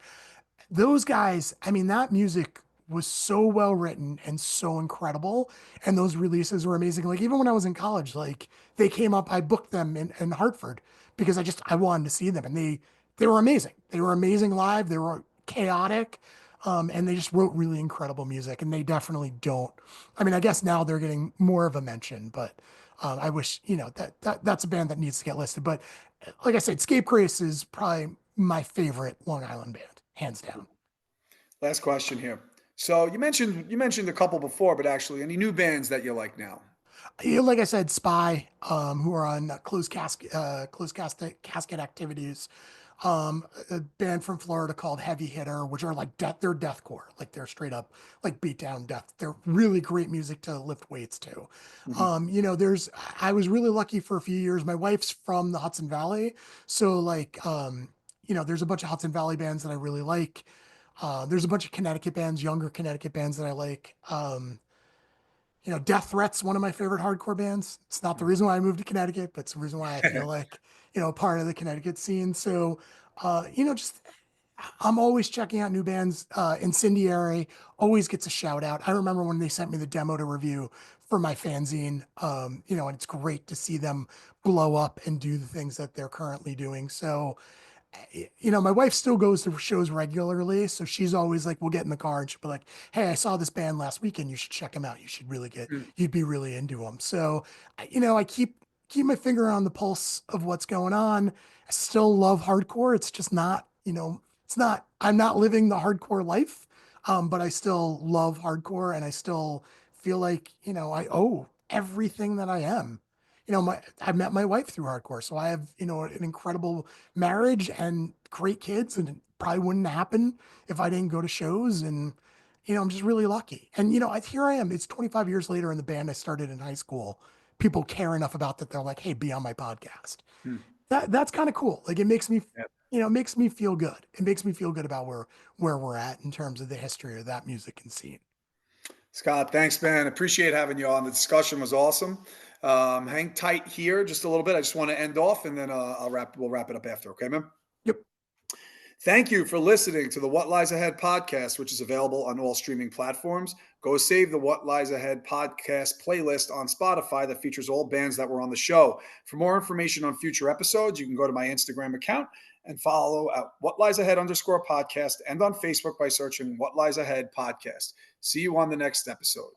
B: Those guys, I mean, that music was so well written and so incredible. And those releases were amazing. Like even when I was in college, like they came up, I booked them in Hartford because I wanted to see them. And they were amazing. They were amazing live. They were chaotic. And they just wrote really incredible music. And they definitely don't. I mean, I guess now they're getting more of a mention, but I wish, that's a band that needs to get listed. But like I said, Scapegrace is probably my favorite Long Island band, hands down.
A: Last question here. So you mentioned a couple before, but actually, any new bands that you like now?
B: Like I said, Spy, who are on closed casket activities. A band from Florida called Heavy Hitter, which are like they're deathcore, like they're straight up like beat down death. They're really great music to lift weights to.
A: Mhm.
B: I was really lucky for a few years. My wife's from the Hudson Valley, so like, there's a bunch of Hudson Valley bands that I really like. There's a bunch of Connecticut bands, younger Connecticut bands that I like. Death Threat's one of my favorite hardcore bands. It's not the reason why I moved to Connecticut, but it's the reason why I feel like, part of the Connecticut scene. So, just I'm always checking out new bands. Incendiary always gets a shout out. I remember when they sent me the demo to review for my fanzine, and it's great to see them blow up and do the things that they're currently doing. So, my wife still goes to shows regularly, so she's always like, we'll get in the car and she'll be like, "Hey, I saw this band last weekend. You should check them out. You'd be really into them." So, I keep my finger on the pulse of what's going on. I still love hardcore. It's just not, it's not. I'm not living the hardcore life, but I still love hardcore, and I still feel like, I owe everything that I am. I met my wife through hardcore, so I have, an incredible marriage and great kids, and it probably wouldn't happen if I didn't go to shows. And I'm just really lucky. And here I am. It's 25 years later in the band I started in high school. People care enough about that they're like, "Hey, be on my podcast."
A: Hmm.
B: That's kind of cool. Like it makes me,
A: Yeah.
B: it makes me feel good. It makes me feel good about where we're at in terms of the history of that music and scene.
A: Scott, thanks, man. Appreciate having you on. The discussion was awesome. Hang tight here just a little bit. I just want to end off, and then we'll wrap it up after. Okay, man.
B: Yep.
A: Thank you for listening to the What Lies Ahead podcast, which is available on all streaming platforms. Go save the What Lies Ahead podcast playlist on Spotify that features all bands that were on the show. For more information on future episodes, you can go to my Instagram account and follow at What Lies Ahead _ podcast and on Facebook by searching What Lies Ahead podcast. See you on the next episode.